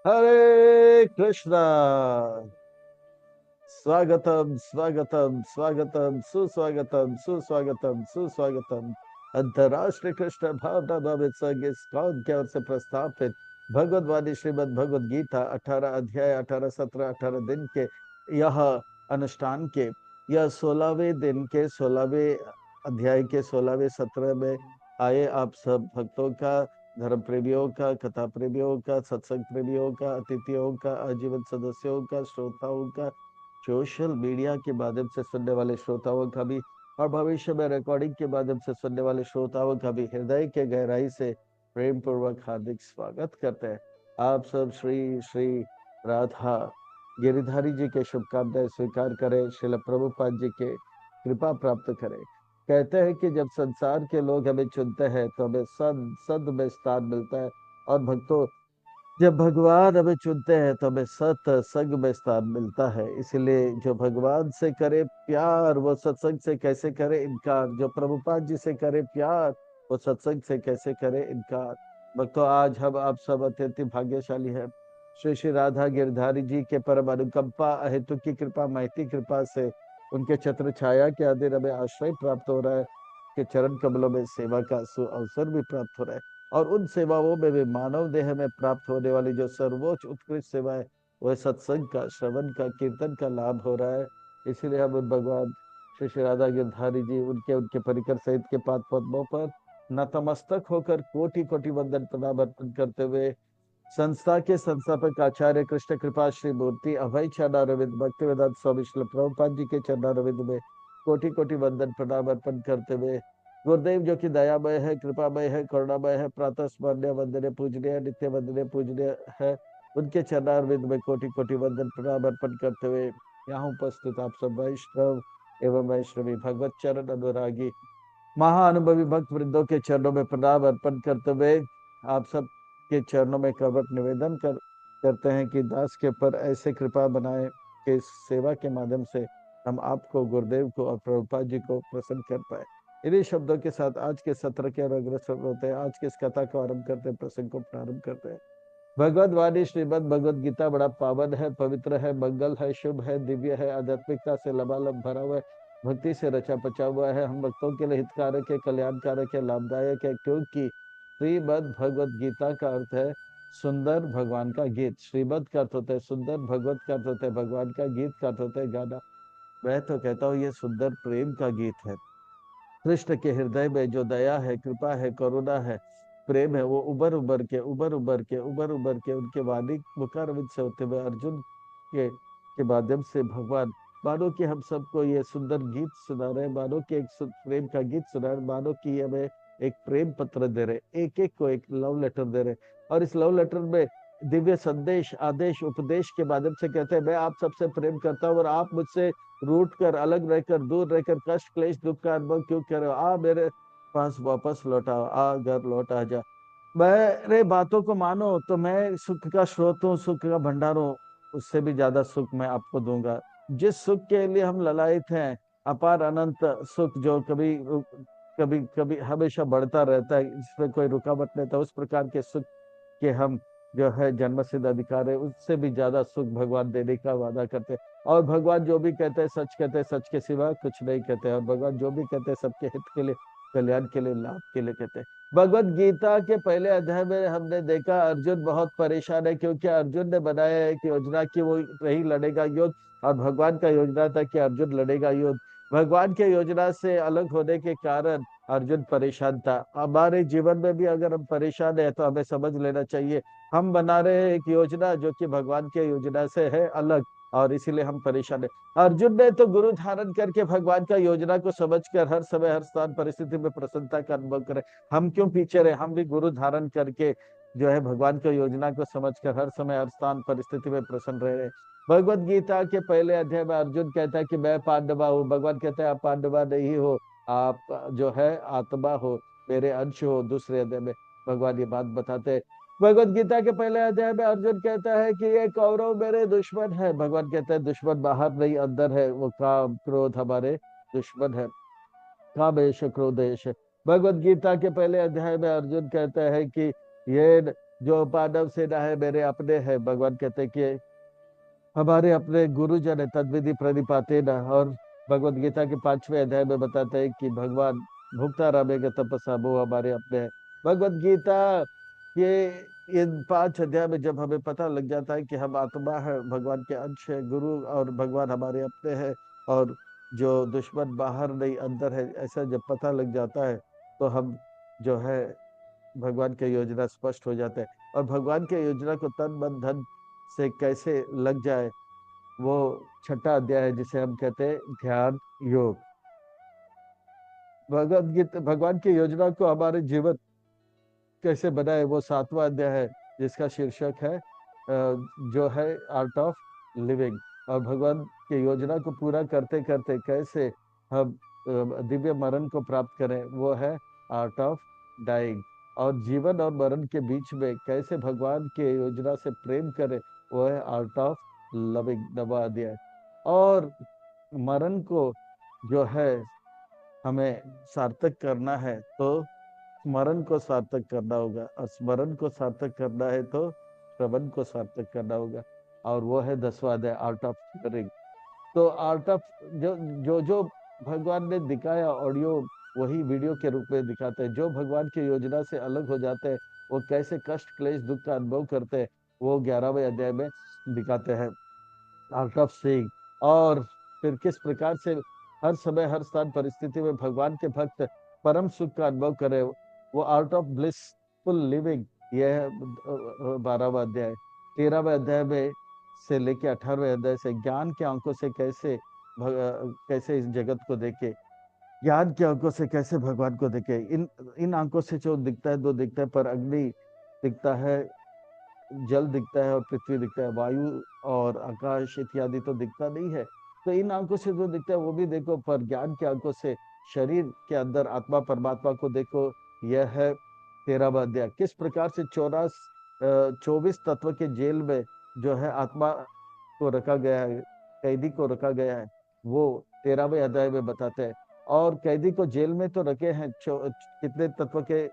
हरे कृष्णा। स्वागतम स्वागतम स्वागतम सुस्वागतम सुस्वागतम सुस्वागतम। अंतर्राष्ट्रीय कृष्ण भावना भावित संघ इस्कॉन की ओर से प्रस्थापित भगवद वाणी श्रीमद भगवद गीता 18 अध्याय 18 सत्रह 18 दिन के यह अनुष्ठान के यह 16वें दिन के 16वें अध्याय के 16वें सत्र में आए आप सब भक्तों का, धर्म प्रेमियों का, कथा प्रेमियों का, सत्संग प्रेमियों का, अतिथियों का, आजीवन सदस्यों का, श्रोताओं का, सोशल मीडिया के माध्यम से सुनने वाले श्रोताओं का भी और भविष्य में रिकॉर्डिंग के माध्यम से सुनने वाले श्रोताओं का भी हृदय के गहराई से प्रेम पूर्वक हार्दिक स्वागत करते हैं। आप सब श्री श्री राधा गिरिधारी जी के शुभकामनाएं स्वीकार करें, श्रील प्रभुपाद जी के कृपा प्राप्त करें। कहते हैं कि जब संसार के लोग हमें चुनते हैं तो हमें सद में स्थान मिलता है, और भक्तों जब भगवान हमें चुनते हैं तो हमें सत्संग में स्थान मिलता है। इसलिए जो भगवान से करे प्यार वो सत्संग से कैसे करे इनकार, जो प्रभुपाद जी से करे प्यार वो सत्संग से कैसे करे इनकार। भक्तों आज हम आप सब अत्यंत भाग्यशाली है। श्री श्री राधा गिरधारी जी के परम अनुकंपा हेतु की कृपा महती कृपा से उनके छत्र छाया के अधीन हमें आश्रय प्राप्त हो रहा है, के चरण कमलों में सेवा का अवसर भी प्राप्त हो रहा है। और उन सेवाओं में भी मानव देह में प्राप्त होने वाली जो सर्वोच्च उत्कृष्ट सेवा है वह सत्संग का, श्रवण का, कीर्तन का लाभ हो रहा है। इसीलिए हम उन भगवान श्री श्री राधा गिरधारी जी उनके उनके परिकर सहित के पाद पद्मों पर नतमस्तक होकर कोटि कोटि वंदन प्रणाम अर्पण करते हुए संस्था के संस्थापक आचार्य कृष्ण कृपा श्री मूर्ति अभय चरणारविंद भक्ति वेदांत स्वामी श्री प्रभुपाद जी के चरणारविंद में कोटि कोटि वंदन प्रणाम अर्पण करते हुए गुरुदेव जो कि दयामय है, कृपामय है, करुणामय है, प्रातः स्मरणीय वंदनीय पूजनीय नित्य वंदनीय पूजनीय है, उनके चरणारविंद में कोटि कोटि वंदन प्रणाम अर्पण करते हुए यहाँ उपस्थित आप सब वैष्णव एवं वैष्णवी भगवत चरण अनुरागी महाअनुभवी भक्त वृंदों के चरणों में प्रणाम अर्पण करते हुए आप सब के चरणों में करवट निवेदन करते हैं कि दास के ऊपर ऐसे कृपा बनाए कि इस सेवा के माध्यम से हम आपको, गुरुदेव को और प्रभुपाद जी को प्रसन्न कर पाए। इन्हीं शब्दों के साथ आज के सत्र के अग्रसर होते हैं। आज की इस कथा को आरंभ करते हैं, प्रसंग को प्रारंभ करते हैं। भगवद वाणी श्रीमद भगवद गीता बड़ा पावन है, पवित्र है, मंगल है, शुभ है, दिव्य है, आध्यात्मिकता से लबालब भरा हुआ है, भक्ति से रचा पचा हुआ है, हम भक्तों के लिए हितकारक है, कल्याणकारक है, लाभदायक है। क्योंकि श्रीमद भगवद गीता का अर्थ है सुंदर भगवान का गीत। श्रीमद का अर्थ होता है सुंदर, भगवत का अर्थ होता है भगवान का, गीत का अर्थ होता है गाना। मैं तो कहता हूँ ये सुंदर प्रेम का गीत है। कृष्ण के हृदय में जो दया है, कृपा है, करुणा है, प्रेम है, वो उबर उबर के उबर उबर के उबर उबर के उनके वाणी मुखारविंद से होते हुए अर्जुन के माध्यम से भगवान मानो कि हम सबको ये सुंदर गीत सुना रहे, मानो कि एक प्रेम का गीत सुना रहे, मानो कि हमें एक प्रेम पत्र दे रहे, एक एक को एक लव लेटर दे रहे। और इस लव लेटर में दिव्य संदेश, आदेश, उपदेश के माध्यम से कहते हैं मैं आप सबसे प्रेम करता हूँ और आप मुझसे रूठ कर, अलग रहकर, दूर रहकर कष्ट क्लेश दुख का अनुभव क्यों कर रहे हो? आ मेरे पास वापस लौटा, आ घर लौट आ जा। मेरे बातों को मानो तो मैं सुख का स्रोत हूँ, सुख का भंडार हूँ। उससे भी ज्यादा सुख मैं आपको दूंगा। जिस सुख के लिए हम ललायत हैं, अपार अनंत सुख जो कभी कभी कभी हमेशा बढ़ता रहता है, जिसमें कोई रुकावट नहीं था, उस प्रकार के सुख के हम जो है जन्म सिद्ध अधिकार है, उससे भी ज्यादा सुख भगवान देने का वादा करते हैं। और भगवान जो भी कहते हैं सच कहते हैं, सच के सिवा कुछ नहीं कहते हैं। और भगवान जो भी कहते हैं सबके हित के लिए, कल्याण के लिए, लाभ के लिए कहते हैं। भगवत गीता के पहले अध्याय में हमने देखा अर्जुन बहुत परेशान है, क्योंकि अर्जुन ने बनाया है कि योजना की वो नहीं लड़ेगा युद्ध, और भगवान का योजना था कि अर्जुन लड़ेगा युद्ध। भगवान के योजना से अलग होने के कारण अर्जुन परेशान था। हमारे जीवन में भी अगर हम परेशान है तो हमें समझ लेना चाहिए हम बना रहे हैं एक योजना जो कि भगवान के योजना से है अलग, और इसीलिए हम परेशान है। अर्जुन ने तो गुरु धारण करके भगवान का योजना को समझकर हर समय हर स्थान परिस्थिति में प्रसन्नता का अनुभव करें। हम क्यों पीछे रहे? हम भी गुरु धारण करके जो है भगवान की योजना को समझकर हर समय हर स्थान परिस्थिति में प्रसन्न रहे। भगवत गीता के पहले अध्याय में अर्जुन कहता है कि मैं पांडवा हूँ। भगवान कहते हैं आप पांडवा नहीं हो, आप जो है आत्मा हो, मेरे अंश हो। दूसरे अध्याय में भगवान ये बात बताते हैं। भगवत गीता के पहले अध्याय में अर्जुन कहता है कि ये कौरव मेरे दुश्मन है। भगवान कहते हैं दुश्मन बाहर नहीं अंदर है, वो काम क्रोध हमारे दुश्मन है, कामेश क्रोधेश। भगवत गीता के पहले अध्याय में अर्जुन कहता है कि ये जो मानव सेना है मेरे अपने है, भगवान कहते हैं कि हमारे अपने गुरुजन है, तद्विधि प्रणिपाते न। और भगवत गीता के 5वें अध्याय में बताते हैं कि भगवान भुक्ता रामे के तपस्या वो हमारे अपने हैं। भगवत गीता के इन 5 अध्याय में जब हमें पता लग जाता है कि हम आत्मा है, भगवान के अंश है, गुरु और भगवान हमारे अपने हैं, और जो दुश्मन बाहर नहीं अंदर है, ऐसा जब पता लग जाता है तो हम जो है भगवान की योजना स्पष्ट हो जाते हैं। और भगवान की योजना को तन मन धन से कैसे लग जाए, वो 6ठा अध्याय है जिसे हम कहते हैं ध्यान योग। भगवत गीता भगवान की योजना को हमारे जीवन कैसे बनाए, वो 7वां अध्याय है जिसका शीर्षक है जो है आर्ट ऑफ लिविंग। और भगवान की योजना को पूरा करते करते कैसे हम दिव्य मरण को प्राप्त करें, वो है आर्ट ऑफ डाइंग। और जीवन और मरण के बीच में कैसे भगवान की योजना से प्रेम करें, वो है आर्ट ऑफ लविंग, 9वां अध्याय। और मरण को जो है हमें सार्थक करना है तो स्मरण को सार्थक करना होगा, और स्मरण को सार्थक करना है तो श्रवण को सार्थक करना होगा। और वो है 10वां अध्याय आर्ट ऑफ हियरिंग। तो आर्ट ऑफ जो जो जो भगवान ने दिखाया ऑडियो, वही वीडियो के रूप में दिखाते हैं। जो भगवान की योजना से अलग हो जाते हैं, वो कैसे कष्ट क्लेश दुख का अनुभव करते हैं, वो 11वें अध्याय में दिखाते हैं आर्ट ऑफ सीइंग। और फिर किस प्रकार से हर समय हर स्थान परिस्थिति में भगवान के भक्त परम सुख का अनुभव करे, वो आर्ट ऑफ ब्लिसफुल लिविंग, यह है 12वां अध्याय। 13वें अध्याय में से लेके 18वें अध्याय से ज्ञान के आंखों से कैसे इस जगत को देखे, ज्ञान की आंखों से कैसे भगवान को देखे। इन इन आंखों से जो दिखता है, दो दिखता है, पर अग्नि दिखता है, जल दिखता है और पृथ्वी दिखता है, वायु और आकाश इत्यादि तो दिखता नहीं है। तो इन आंखों से जो दिखता है वो भी देखो, पर ज्ञान की आंखों से शरीर के अंदर आत्मा परमात्मा को देखो। यह है 13वां अध्याय। किस प्रकार से 24 तत्व के जेल में जो है आत्मा को रखा गया है, कैदी को रखा गया है, वो 13वें अध्याय में बताते हैं। और कैदी को जेल में तो रखे हैं, कितने तत्व के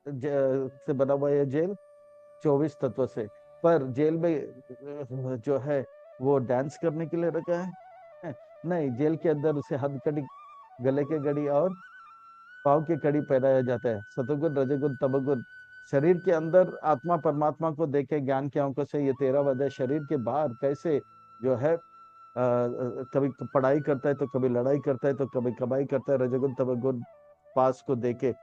से बना हुआ है जेल, 24 तत्व से। पर जेल में जो है वो डांस करने के लिए रखा है, नहीं, जेल के अंदर उसे हथकड़ी, गले के घड़ी और पाँव की कड़ी पहनाया जाता है। सतोगुण रजोगुण तमोगुण, शरीर के अंदर आत्मा परमात्मा को देखे ज्ञान की आंखों से, ये 13वां अध्याय। शरीर के बाहर कैसे जो है कभी पढ़ाई करता है तो कभी लड़ाई करता है तो कभी कमाई करता है, रजोगुण तमोगुण पास को देखे,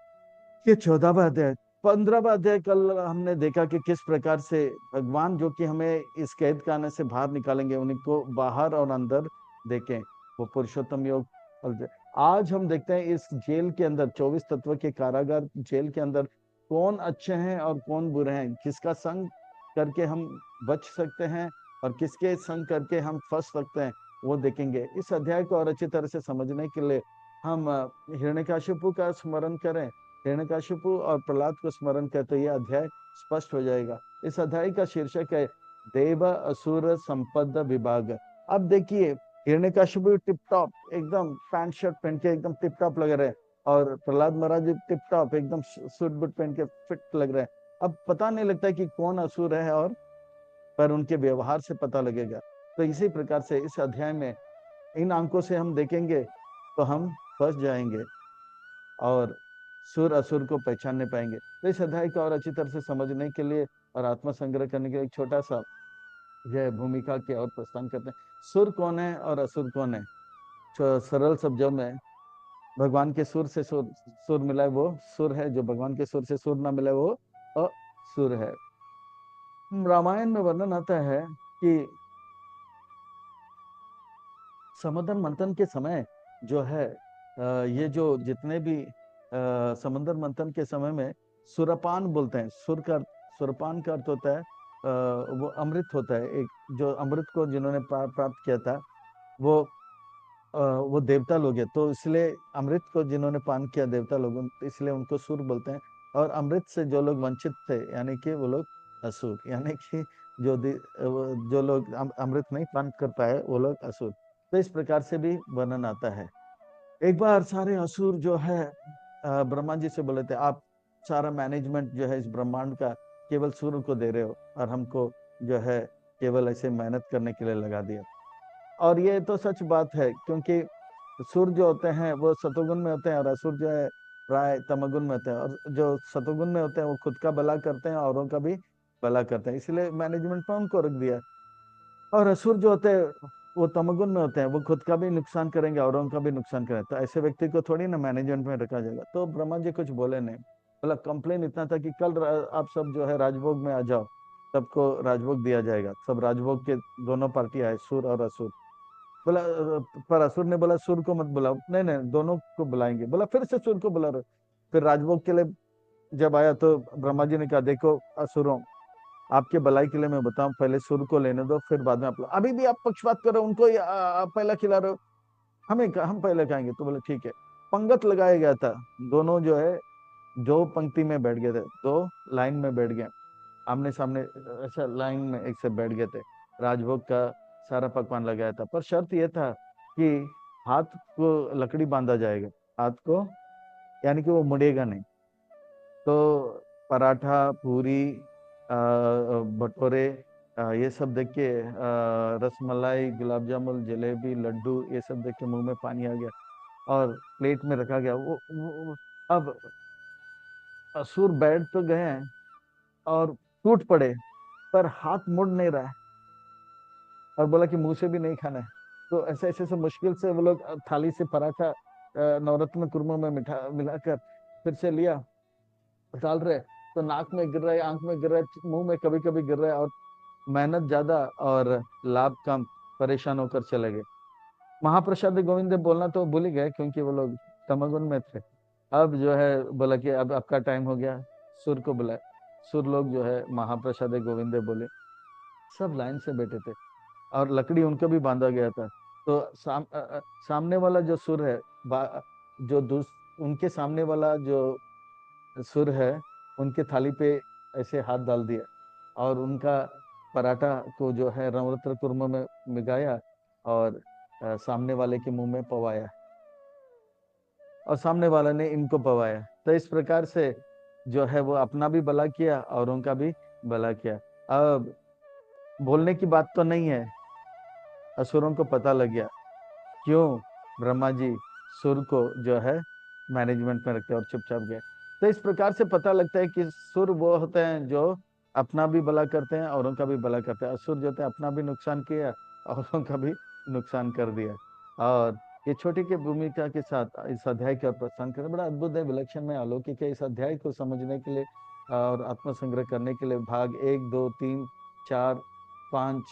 ये 14वां अध्याय। 15वां अध्याय कल हमने देखा कि किस प्रकार से भगवान जो कि हमें इस कैद खाने से बाहर निकालेंगे, उनको बाहर और अंदर देखें, वो पुरुषोत्तम योग। आज हम देखते हैं इस जेल के अंदर, 24 तत्व के कारागार जेल के अंदर, कौन अच्छे हैं और कौन बुरे हैं, किसका संग करके हम बच सकते हैं और किसके संग करके हम फंस सकते हैं, वो देखेंगे। इस अध्याय को और अच्छी तरह से समझने के लिए हम हिरण्यकशिपु का स्मरण करें, हिरण्यकशिपु और प्रहलाद को स्मरण करें, तो यह अध्याय स्पष्ट हो जाएगा। इस अध्याय का शीर्षक है देव असुर संपद विभाग। अब देखिए, हिरण्यकशिपु टिप टॉप एकदम पैंट शर्ट पहन के एकदम टिप टॉप लग रहे हैं, और प्रहलाद महाराज भी टिप टॉप एकदम सूट बूट पहन के फिट लग रहे हैं। अब पता नहीं लगता कि कौन असुर है, और पर उनके व्यवहार से पता लगेगा। तो इसी प्रकार से इस अध्याय में इन आंखों से हम देखेंगे तो हम फंस जाएंगे और सुर असुर को पहचानने पाएंगे। तो इस अध्याय को और अच्छी तरह से समझने के लिए और आत्मा संग्रह करने के लिए एक छोटा सा यह भूमिका के और प्रस्थान करते हैं। सुर कौन है और असुर कौन है? सरल शब्दों में, भगवान के सुर से सुर मिला है वो सुर है, जो भगवान के सुर से सुर ना मिला वो असुर है। रामायण में वर्णन आता है कि समुद्र मंथन के समय जो है ये जो जितने भी समुद्र मंथन के समय में सुरपान बोलते हैं। सुरपान का अर्थ होता है वो अमृत होता है। एक जो अमृत को जिन्होंने प्राप्त किया था, वो वो देवता लोग हैं, तो इसलिए अमृत को जिन्होंने पान किया देवता लोग, इसलिए उनको सुर बोलते हैं। और अमृत से जो लोग वंचित थे, यानी कि वो लोग असुर, यानी कि जो लोग अमृत नहीं पान कर पाए, वो लोग असुर। तो इस प्रकार से भी वर्णन आता है। एक बार सारे असुर जो है ब्रह्मा जी से बोले थे, आप सारा मैनेजमेंट जो है इस ब्रह्मांड का केवल सूर्य को दे रहे हो और हमको जो है केवल ऐसे मेहनत करने के लिए लगा दिया। और ये तो सच बात है, क्योंकि सूर्य जो होते हैं वो सतोगुण में होते हैं और असुर जो है प्राय तमोगुण में होते हैं। और जो सतोगुण में होते हैं वो खुद का भला करते हैं, औरों का भी भला करते हैं, इसलिए मैनेजमेंट में उनको रख दिया। और असुर जो होते हैं वो तमोगुण में होते हैं, वो खुद का भी नुकसान करेंगे, औरों का भी नुकसान करेंगे। तो ऐसे व्यक्ति को थोड़ी ना मैनेजमेंट में रखा जाएगा। तो ब्रह्मा जी कुछ बोले नहीं। बोला कंप्लेन इतना था कि कल आप सब जो है राजभोग में आ जाओ, सबको राजभोग दिया जाएगा। सब राजभोग के दोनों पार्टी आए, सुर और असुर। बोला पर असुर ने बोला सुर को मत बुलाओ। नहीं नहीं, दोनों को बुलाएंगे। बोला फिर से सुर को बुला रहे। फिर राजभोग के लिए जब आया तो ब्रह्मा जी ने कहा, देखो असुरों, आपके भलाई के लिए मैं बताऊं, पहले सुर को लेने दो, फिर बाद में आप लोग। अभी भी आप पक्षपात कर रहे हो, उनको आप पहला खिला रहे हो, हम पहले खाएंगे। तो बोले ठीक है। पंगत लगाया गया था। दोनों जो है दो पंक्ति में बैठ गए थे, दो लाइन में बैठ गए, आमने सामने, ऐसा लाइन में एक से बैठ गए थे। राजभोग का सारा पकवान लगाया था, पर शर्त यह था कि हाथ को लकड़ी बांधा जाएगा, हाथ को, यानी कि वो मुड़ेगा नहीं। तो पराठा, पूरी, भटूरे, ये सब देख के, रसमलाई, गुलाब जामुन, जलेबी, लड्डू, ये सब देख के मुंह में पानी आ गया और प्लेट में रखा गया। अब असुर बैठ तो गए हैं और टूट पड़े, पर हाथ मुड़ नहीं रहा है, और बोला कि मुंह से भी नहीं खाना है। तो ऐसे ऐसे से मुश्किल से वो लोग थाली से पराठा नवरत्न कुरमों में मिठा मिलाकर फिर से लिया, डाल रहे। तो नाक में गिर रहा है, आंख में गिर रहा है, मुंह में कभी कभी गिर रहा है, और मेहनत ज्यादा और लाभ कम, परेशान होकर चले गए। महाप्रसाद गोविंद बोलना तो भूल ही गए, क्योंकि वो लोग तमगुन में थे। अब जो है बोला कि अब आपका टाइम हो गया, सुर को बुलाए। सुर लोग जो है महाप्रसाद गोविंद बोले। सब लाइन से बैठे थे और लकड़ी उनको भी बांधा गया था। तो सामने वाला जो सुर है, जो उनके सामने वाला जो सुर है, उनके थाली पे ऐसे हाथ डाल दिया और उनका पराठा को जो है नवरत्न कुर्मा में मिलाया और सामने वाले के मुंह में पवाया, और सामने वाला ने इनको पवाया। तो इस प्रकार से जो है वो अपना भी भला किया और उनका भी भला किया। अब बोलने की बात तो नहीं है, असुरों को पता लग गया क्यों ब्रह्मा जी सुर को जो है मैनेजमेंट में रखते हैं, और चुपचाप गए। तो इस प्रकार से पता लगता है कि सुर वो होते हैं जो अपना भी भला करते हैं, औरों का भी भला करते हैं। असुर जो होते हैं अपना भी नुकसान किया, औरों का भी नुकसान कर दिया। और ये छोटी की भूमिका के साथ इस अध्याय की ओर प्रस्थान करें। बड़ा अद्भुत है, विलक्षण है, अलौकिक है। इस अध्याय को समझने के लिए और आत्मसंग्रह करने के लिए भाग 1, 2, 3, 4, 5,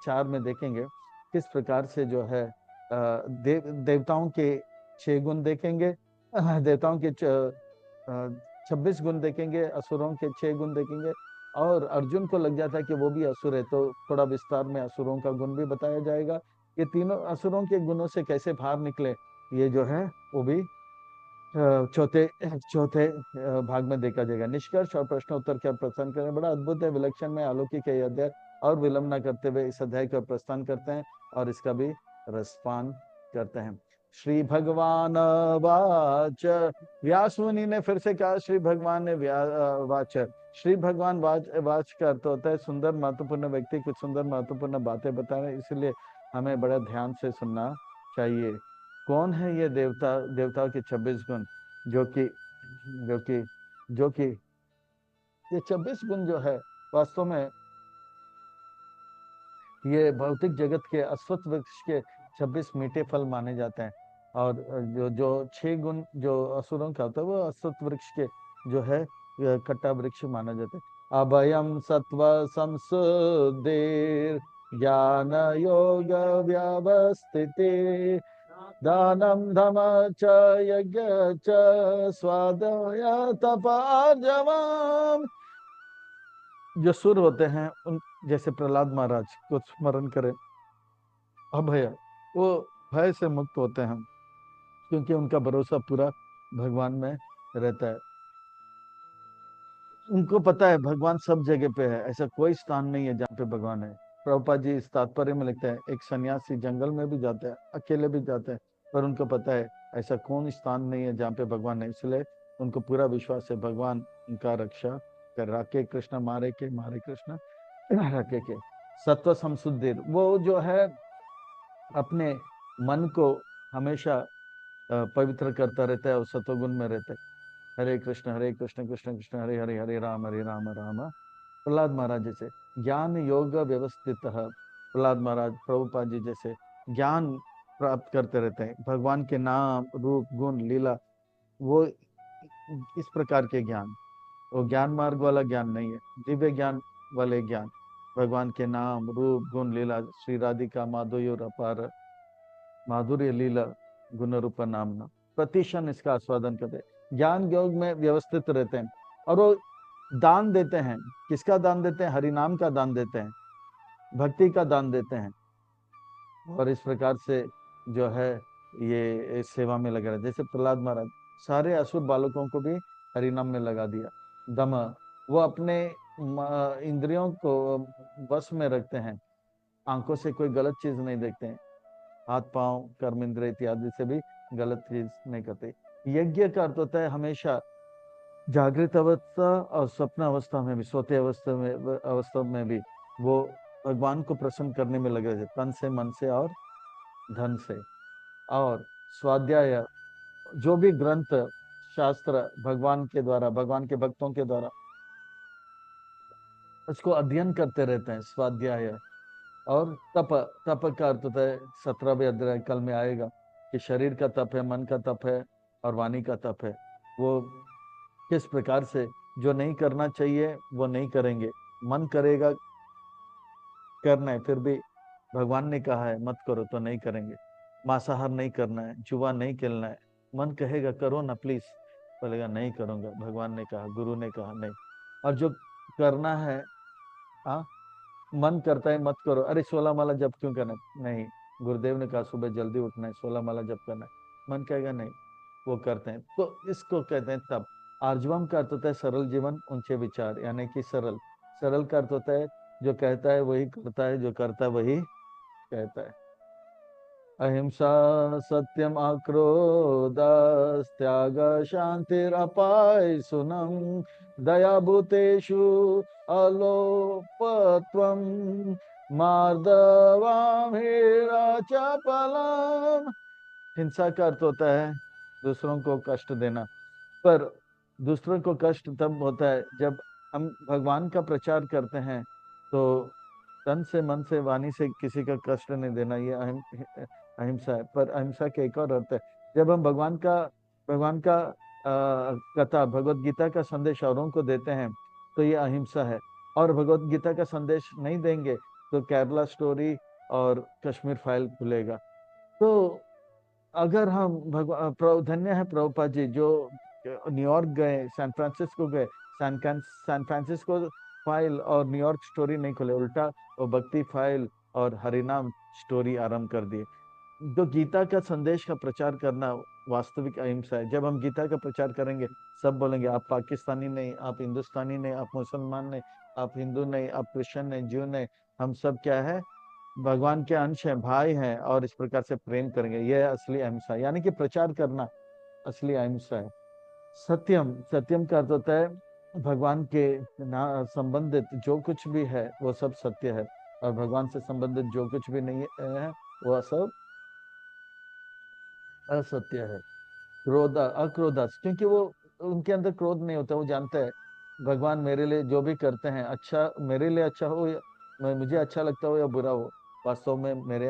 4 में देखेंगे किस प्रकार से जो है देवताओं के 6 गुण देखेंगे, देवताओं के 26 गुण देखेंगे, असुरों के 6 गुण देखेंगे। और अर्जुन को लग जाता है कि वो भी असुर है, तो थोड़ा विस्तार में असुरों का गुण भी बताया जाएगा। ये तीनों असुरों के गुणों से कैसे बाहर निकले, ये जो है वो भी चौथे चौथे भाग में देखा जाएगा। निष्कर्ष और प्रश्न उत्तर के प्रस्थान करें। बड़ा अद्भुत है, विलक्षण में अलौकिक है ये अध्याय। और विलंब न करते हुए इस अध्याय का प्रस्थान करते हैं और इसका भी रसपान करते हैं। श्री भगवान वाच, व्यास मुनि ने फिर से कहा श्री भगवान ने वाच। श्री भगवान वाच का अर्थ होता है सुंदर महत्वपूर्ण व्यक्ति कुछ सुंदर महत्वपूर्ण बातें बता रहे हैं, इसलिए हमें बड़ा ध्यान से सुनना चाहिए। कौन है ये देवता, देवताओं के 26 गुण, जो कि जो कि जो कि ये 26 गुण जो है वास्तव में ये भौतिक जगत के अश्वत्थ वृक्ष के 26 मीठे फल माने जाते हैं। और जो जो 6 गुण जो असुरों का होता है वो अश्वत्थ वृक्ष के जो है कट्टा वृक्ष माना जाता है। अभयम सत्व संसुदेर ज्ञान योग व्यवस्थिति दानम धम च यज्ञ च स्वादय तपार्जवम। जो सुर होते हैं उन जैसे प्रहलाद महाराज को स्मरण करें, अभय, वो भय से मुक्त होते हैं क्योंकि उनका भरोसा पूरा भगवान में रहता है। उनको पता है भगवान सब जगह पे है, ऐसा कोई स्थान नहीं है जहाँ पे भगवान है। प्रभुपाद जी इस तात्पर्य में लिखते हैं, एक सन्यासी जंगल में भी जाते हैं, अकेले भी जाते हैं, पर उनको पता है ऐसा कौन स्थान नहीं है जहाँ पे भगवान है, इसलिए उनको पूरा विश्वास है भगवान उनका रक्षा कर राके कृष्ण मारे कृष्ण राके के। सत्व संशुद्धि, वो जो है अपने मन को हमेशा पवित्र करता रहता है और सत्वगुण में रहता है। हरे कृष्ण कृष्ण कृष्ण हरे हरे, हरे राम राम। प्रहलाद महाराज जैसे ज्ञान योग व्यवस्थित, प्रहलाद महाराज प्रभुपाद जी जैसे ज्ञान प्राप्त करते रहते हैं, भगवान के नाम रूप गुण लीला, वो इस प्रकार के ज्ञान, वो ज्ञान मार्ग वाला ज्ञान नहीं है, दिव्य ज्ञान वाले ज्ञान, भगवान के नाम रूप गुण लीला, श्री राधिका माधुर्य अपार, माधुर्य लीला गुण रूप नामना, प्रतिक्षण इसका आस्वादन करते हैं, ज्ञान योग में व्यवस्थित रहते हैं। और वो दान देते हैं, किसका दान देते हैं? हरिनाम का दान देते हैं, भक्ति का दान देते हैं। और इस प्रकार से जो है ये सेवा में लगे रहे। जैसे प्रहलाद महाराज सारे असुर बालकों को भी हरिनाम में लगा दिया। दम, वो अपने इंद्रियों को वश में रखते हैं, आंखों से कोई गलत चीज नहीं देखते हैं, हाथ पांव कर्म इंद्रिय इत्यादि से भी गलत चीज नहीं करते। यज्ञ का अर्थ होता है हमेशा जागृत अवस्था और स्वप्न अवस्था में भी, सोते अवस्था में भी वो भगवान को प्रसन्न करने में लगे रहते, तन से मन से और धन से। और स्वाध्याय, जो भी ग्रंथ शास्त्र भगवान के द्वारा, भगवान के भक्तों के द्वारा उसको अध्ययन करते रहते हैं, स्वाध्याय। और तप, तप का अर्थ होता है 17वें अध्याय कल में आएगा कि शरीर का तप है, मन का तप है और वाणी का तप है। वो किस प्रकार से जो नहीं करना चाहिए वो नहीं करेंगे, मन करेगा करना है फिर भी भगवान ने कहा है मत करो तो नहीं करेंगे, मांसाहार नहीं करना है, जुआ नहीं खेलना है, मन कहेगा करो ना प्लीज, बोलेगा नहीं करूंगा, भगवान ने कहा, गुरु ने कहा नहीं। और जो करना है, हाँ मन करता है मत करो, अरे 16 माला जप क्यों करना है? नहीं, गुरुदेव ने कहा सुबह जल्दी उठना है, 16 माला जप करना है, मन कहेगा नहीं, वो करते हैं। तो इसको कहते हैं तब। आर्जवम का अर्थ होता है सरल जीवन ऊंचे विचार, यानी कि सरल, सरल का अर्थ होता है जो कहता है वही करता है, जो करता है वही कहता है। अहिंसा सत्यम अक्रोध त्याग शांतिरपाय सुनम दया भूतेषु अलोपत्वम मार्दवाम चपलम। हिंसा का अर्थ होता है दूसरों को कष्ट देना, पर दूसरों को कष्ट तब होता है जब हम भगवान का प्रचार करते हैं, तो तन से मन से वाणी से किसी का कष्ट नहीं देना, ये अहिंसा है। पर अहिंसा के एक और अर्थ है, जब हम भगवान का कथा भगवत गीता का संदेश औरों को देते हैं तो ये अहिंसा है। और भगवत गीता का संदेश नहीं देंगे तो केरला स्टोरी और कश्मीर फाइल खुलेगा। तो अगर हम धन्य है प्रभुपाद जी जो न्यूयॉर्क गए, सैन फ्रांसिस्को गए, सैन फ्रांसिस्को फाइल और न्यूयॉर्क स्टोरी नहीं खोले, उल्टा वो भक्ति फाइल और हरिनाम स्टोरी आरंभ कर दिए। जो गीता का संदेश का प्रचार करना वास्तविक अहिंसा है। जब हम गीता का प्रचार करेंगे सब बोलेंगे आप पाकिस्तानी नहीं, आप हिंदुस्तानी नहीं, आप मुसलमान नहीं, आप हिंदू नहीं, आप क्रिश्चियन नहीं, ज्यू नहीं, हम सब क्या है, भगवान के अंश हैं, भाई हैं, और इस प्रकार से प्रेम करेंगे। यह असली अहिंसा, यानी कि प्रचार करना असली अहिंसा है। सत्यम, सत्यम का अर्थ होता है भगवान के संबंधित जो कुछ भी है वो सब सत्य है, और भगवान से संबंधित जो कुछ भी नहीं है वो सब असत्य है। क्रोध अक्रोधस, क्योंकि वो उनके अंदर क्रोध नहीं होता, वो जानते हैं भगवान मेरे लिए जो भी करते हैं अच्छा, मेरे लिए अच्छा हो या मुझे अच्छा लगता हो या बुरा हो, वास्तव में मेरे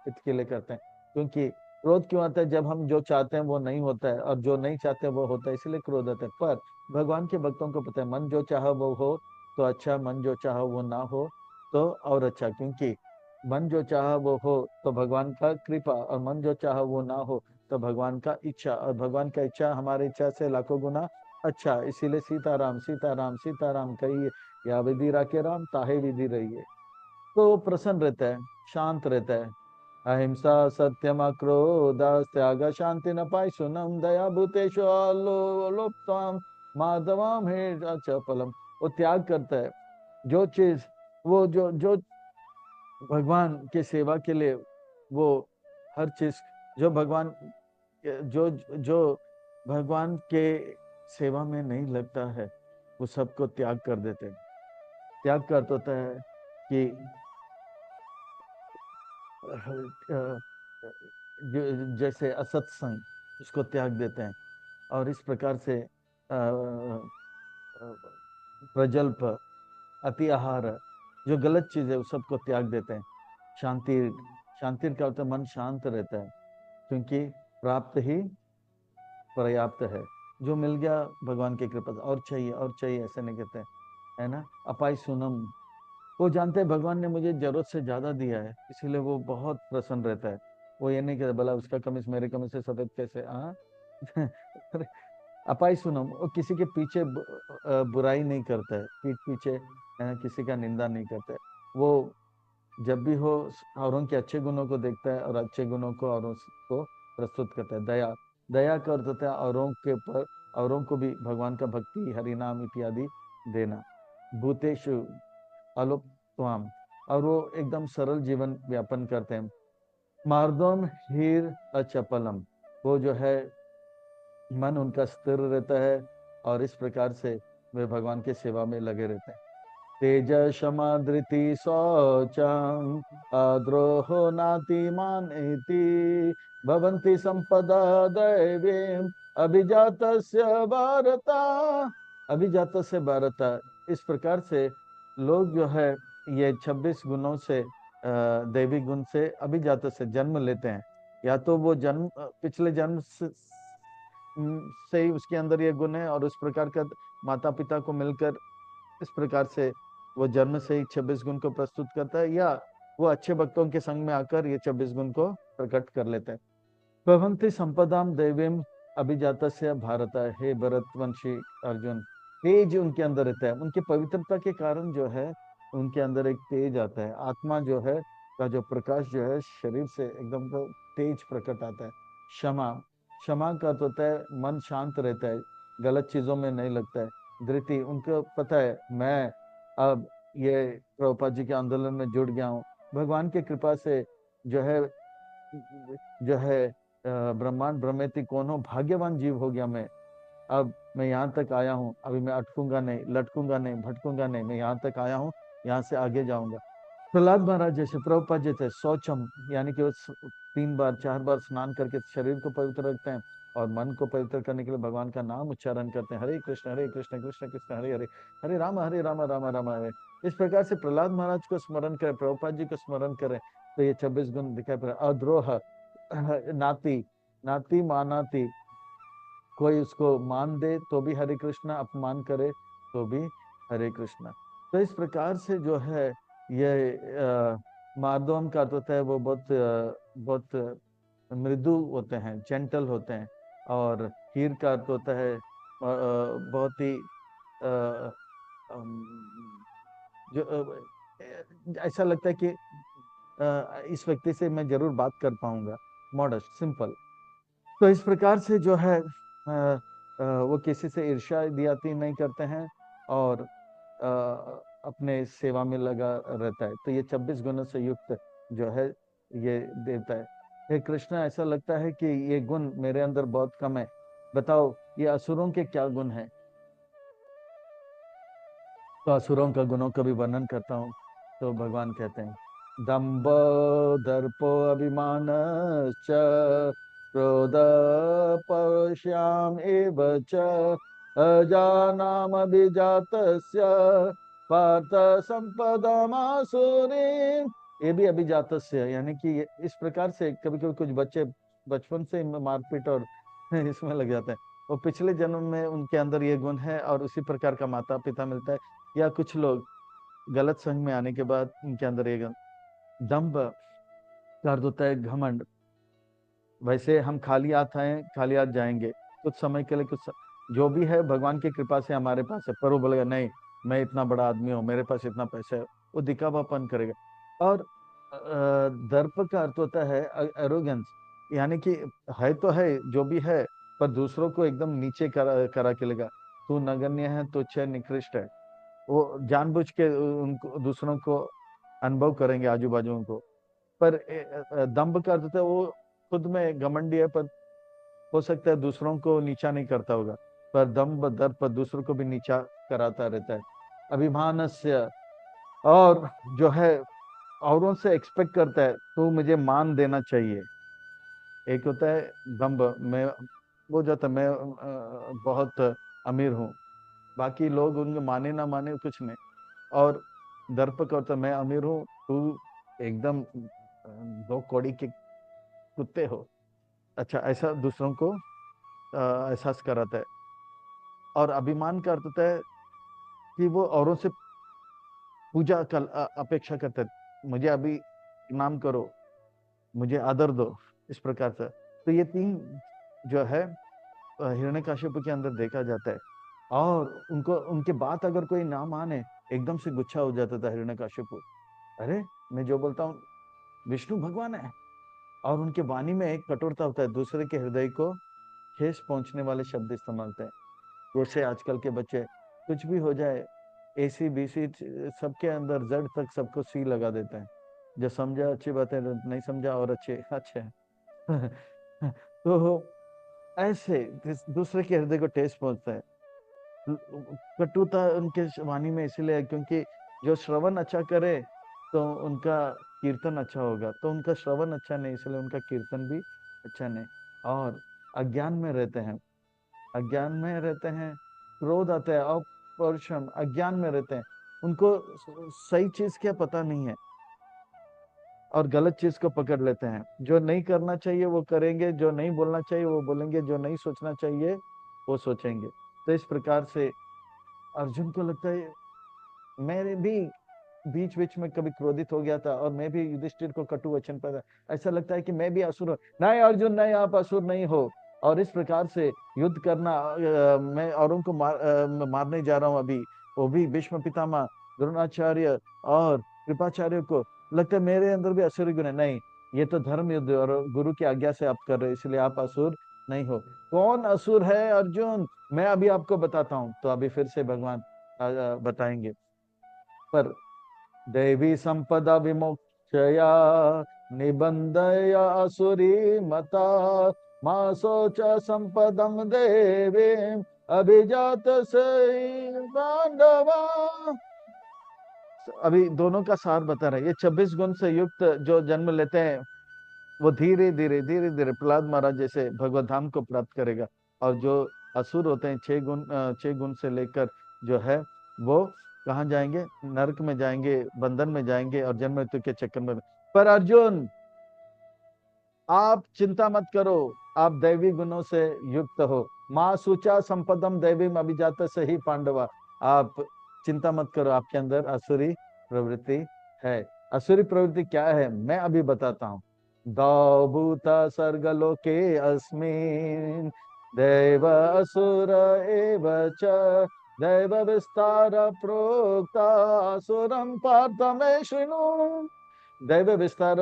हित के लिए करते हैं। क्योंकि क्रोध क्यों आता है? जब हम जो चाहते हैं वो नहीं होता है और जो नहीं चाहते वो होता है, इसलिए क्रोध आता है। पर भगवान के भक्तों को पता है मन जो चाह वो हो तो अच्छा, मन जो चाह वो ना हो तो और अच्छा। क्योंकि मन जो चाह वो हो तो भगवान का कृपा, और मन जो चाह वो ना हो तो भगवान का इच्छा, और भगवान का इच्छा हमारी इच्छा से लाखों गुना अच्छा। इसीलिए सीताराम सीताराम सीताराम कहिए, या विधि राके राम ताहे विधि रहिए। तो वो प्रसन्न रहता है, शांत रहता है। अहिंसा सत्यम अक्रोध त्याग शांति न पाई सुनम दया भूतेषु लोप्ताम माधवाम हे चपलम। वो त्याग करता है जो चीज, वो जो जो भगवान के सेवा के लिए, वो हर चीज जो भगवान जो जो भगवान के सेवा में नहीं लगता है वो सबको त्याग कर देते हैं। त्याग कर होता है कि जैसे असत्संग, उसको त्याग देते हैं। और इस प्रकार से प्रजल्प, अति आहार, जो गलत चीज है, उस सबको त्याग देते हैं। शांति, शांति का होता है मन शांत रहता है, क्योंकि प्राप्त ही पर्याप्त है। जो मिल गया भगवान की कृपा से, और चाहिए और चाहिए ऐसे नहीं कहते, है ना। अपाई सुनम, वो जानते हैं भगवान ने मुझे जरूरत से ज्यादा दिया है, इसीलिए वो बहुत प्रसन्न रहता है। वो ये नहीं कहता भला उसका कमीज मेरे कमीज से सफेद कैसे, हाँ। अपाई सुनम, वो किसी के पीछे बुराई नहीं करता है, पीठ पीछे किसी का निंदा नहीं करता है। वो जब भी हो औरों के अच्छे गुणों को देखता है और अच्छे गुणों को औरों को प्रस्तुत करता है। दया, दया कर देता है औरों के पर, औरों को भी भगवान का भक्ति, हरिनाम इत्यादि देना। भूतेषु अलोपत्वाम, और वो एकदम सरल जीवन व्यापन करते हैं। मार्दोम हीर अचपलम, वो जो है मन उनका स्थिर रहता है, और इस प्रकार से वे भगवान के सेवा में लगे रहते हैं। तेज क्षमा धृति शौचम अद्रोहो नातिमान इति भवन्ति संपदा दैवीम अभिजातस्य भारत। अभिजातस्य भारत, इस प्रकार से लोग जो है ये 26 गुणों से, दैवी गुण से अभिजात से जन्म लेते हैं। या तो वो जन्म पिछले जन्म से ही उसके अंदर ये गुण है, और उस प्रकार का माता पिता को मिलकर इस प्रकार से वो जन्म से ही 26 गुण को प्रस्तुत करता है, या वो अच्छे भक्तों के संग में आकर ये 26 गुण को प्रकट कर लेते हैं। भवन्ति संपदाम देवीम अभिजातस्य भारत, हे भरतवंशी अर्जुन, तेज उनके अंदर रहता है। उनकी पवित्रता के कारण जो है उनके अंदर एक तेज आता है। आत्मा जो है का जो प्रकाश जो है शरीर से एकदम तो तेज प्रकट आता है। क्षमा, क्षमा का अर्थ होता है मन शांत रहता है, गलत चीजों में नहीं लगता है। धृति, उनको पता है मैं अब ये प्रभुपाद जी के आंदोलन में जुड़ गया हूँ, भगवान की कृपा से जो है, जो है ब्रह्मांड ब्रह्मेति कौन हो, भाग्यवान जीव हो गया मैं। अब मैं यहाँ तक आया हूँ, अभी मैं अटकूंगा नहीं, लटकूंगा नहीं, भटकूंगा नहीं, मैं यहाँ तक आया हूँ, यहाँ से आगे जाऊंगा। प्रहलाद महाराज जैसे प्रभुपाद जी थे, शौचम, यानी कि वो 3 बार 4 बार स्नान करके शरीर को पवित्र रखते हैं, और मन को पवित्र करने के लिए भगवान का नाम उच्चारण करते हैं, हरे कृष्ण कृष्ण कृष्ण हरे हरे, हरे राम राम राम हरे। इस प्रकार से प्रहलाद महाराज को स्मरण करें, प्रभुपाद जी को स्मरण करें, तो ये 26 गुण दिखाई पड़े। अद्रोह, नाती, नाती मानाती, कोई उसको मान दे तो भी हरे कृष्णा, अपमान करे तो भी हरे कृष्णा। तो इस प्रकार से जो है ये मार्दोम का अर्थ होता है वो बहुत बहुत मृदु होते हैं, जेंटल होते हैं। और हीर का अर्थ होता है बहुत ही अ, जो ऐसा लगता है कि इस व्यक्ति से मैं जरूर बात कर पाऊंगा, मॉडस्ट, सिंपल। तो इस प्रकार से जो है वो किसी से ईर्ष्या दियाती नहीं करते हैं, और अपने सेवा में लगा रहता है। तो ये 26 गुणों से युक्त जो है ये देवता है। हे कृष्ण, ऐसा लगता है कि ये गुण मेरे अंदर बहुत कम है, बताओ ये असुरों के क्या गुण है। तो असुरों का गुणों का भी वर्णन करता हूँ। तो भगवान कहते हैं, दम्भ दर्पो अभिमान क्रोध पश्याम एव च अजानामभिजातस्य पार्थ संपदमासुरी। ये भी अभिजातस्य, यानी कि इस प्रकार से कभी कभी कुछ बच्चे बचपन से मारपीट और इसमें लग जाते हैं। वो पिछले जन्म में उनके अंदर ये गुण है, और उसी प्रकार का माता पिता मिलता है। या कुछ लोग गलत संग में आने के बाद उनके अंदर ये दंभ का अर्थ होता है घमंड। वैसे हम खाली हाथ आए खाली हाथ जाएंगे, कुछ समय के लिए जो भी है भगवान की कृपा से हमारे पास है, पर वो बोलेगा नहीं मैं इतना बड़ा आदमी हूँ, मेरे पास इतना पैसा है, वो दिखावापन करेगा। और दर्प का अर्थ होता है एरोगेंस, यानी कि है तो है जो भी है, पर दूसरों को एकदम नीचे करा के लेगा, तू नगण्य है, तुच्छ है, निकृष्ट है। वो जानबूझ के उनको दूसरों को अनुभव करेंगे, आजू बाजू को। पर दंभ का अर्थ है वो खुद में घमंडी है, पर हो सकता है दूसरों को नीचा नहीं करता होगा, पर दंभ दर्प दूसरों को भी नीचा कराता रहता है। अभिमानस्य, और जो है औरों से एक्सपेक्ट करता है तो मुझे मान देना चाहिए। एक होता है दम्भ, मैं वो जाता मैं बहुत अमीर हूँ, बाकी लोग उनके माने ना माने कुछ नहीं। और दर्प करता, मैं अमीर हूँ, तू एकदम 2 कौड़ी के कुत्ते हो। अच्छा, ऐसा दूसरों को एहसास कराता है। और अभिमान का अर्थ होता है कि वो औरों से पूजा का अपेक्षा करता है, मुझे अभी नाम करो, मुझे आदर दो, इस प्रकार से। तो ये 3 जो है हिरण्यकशिपु के अंदर देखा जाता है। और उनको उनके बात अगर कोई ना माने, एकदम से गुस्सा हो जाता था हिरण्यकशिपु। अरे, मैं जो बोलता हूँ विष्णु भगवान है। और उनके वाणी में एक कठोरता होता है, दूसरे के हृदय को ठेस पहुंचने वाले शब्द इस्तेमाल होते हैं। जैसे आजकल के बच्चे, कुछ भी हो जाए, एसी बीसी सबके अंदर जड़ तक सबको सी लगा देते हैं। जो समझा अच्छी बात है, नहीं समझा और अच्छे अच्छे तो ऐसे दूसरे के हृदय को ठेस पहुंचता है। कटुता उनके वाणी में इसलिए है क्योंकि जो श्रवण अच्छा करे तो उनका कीर्तन अच्छा होगा, तो उनका श्रवण अच्छा नहीं, इसलिए उनका कीर्तन भी अच्छा नहीं। और अज्ञान में रहते हैं, अज्ञान में रहते हैं, क्रोध आता है, अपौरुषम, अज्ञान में रहते हैं। उनको सही चीज क्या पता नहीं है, और गलत चीज को पकड़ लेते हैं। जो नहीं करना चाहिए वो करेंगे, जो नहीं बोलना चाहिए वो बोलेंगे, जो नहीं सोचना चाहिए वो सोचेंगे। तो इस प्रकार से अर्जुन को लगता है, मेरे भी बीच बीच में कभी क्रोधित हो गया था, और मैं भी युधिष्ठिर को कटु वचन पर, ऐसा लगता है कि मैं भी असुर हूं। नहीं अर्जुन, नहीं, आप असुर नहीं हो। और इस प्रकार से युद्ध करना, मैं औरों को मारने जा रहा हूं अभी, वो भी भीष्म पितामह, द्रोणाचार्य और कृपाचार्य को। लगता है मेरे अंदर भी असुर गुण है। नहीं, ये तो धर्म युद्ध है और गुरु की आज्ञा से आप कर रहे हो, इसलिए आप असुर नहीं हो। कौन असुर है अर्जुन, मैं अभी आपको बताता हूँ। तो अभी फिर से भगवान बताएंगे। पर दैवी संपदा विमोक्षया निबंधया असुरी मता, मा शोच संपदम देवीम अभिजात से पांडवा। अभी दोनों का सार बता रहे हैं। ये 26 गुण से युक्त जो जन्म लेते हैं, वो धीरे धीरे धीरे धीरे प्रहलाद महाराज जैसे भगवत धाम को प्राप्त करेगा। और जो असुर होते हैं, 6 गुण से लेकर जो है, वो कहाँ जाएंगे? नरक में जाएंगे, बंधन में जाएंगे, और जन्म मृत्यु के चक्कर में। पर अर्जुन, आप चिंता मत करो, आप दैवी गुणों से युक्त हो। माँ सुचा संपदम दैवीम अभिजात से ही पांडवा। आप चिंता मत करो, आपके अंदर असुरी प्रवृत्ति है। असुरी प्रवृत्ति क्या है, मैं अभी बताता हूँ। दौभूता सर्गलोके अस्मिन् दैव असुर एव च, दैव विस्तार प्रोक्ता असुरं पार्थ मे शृणु। दैव विस्तार,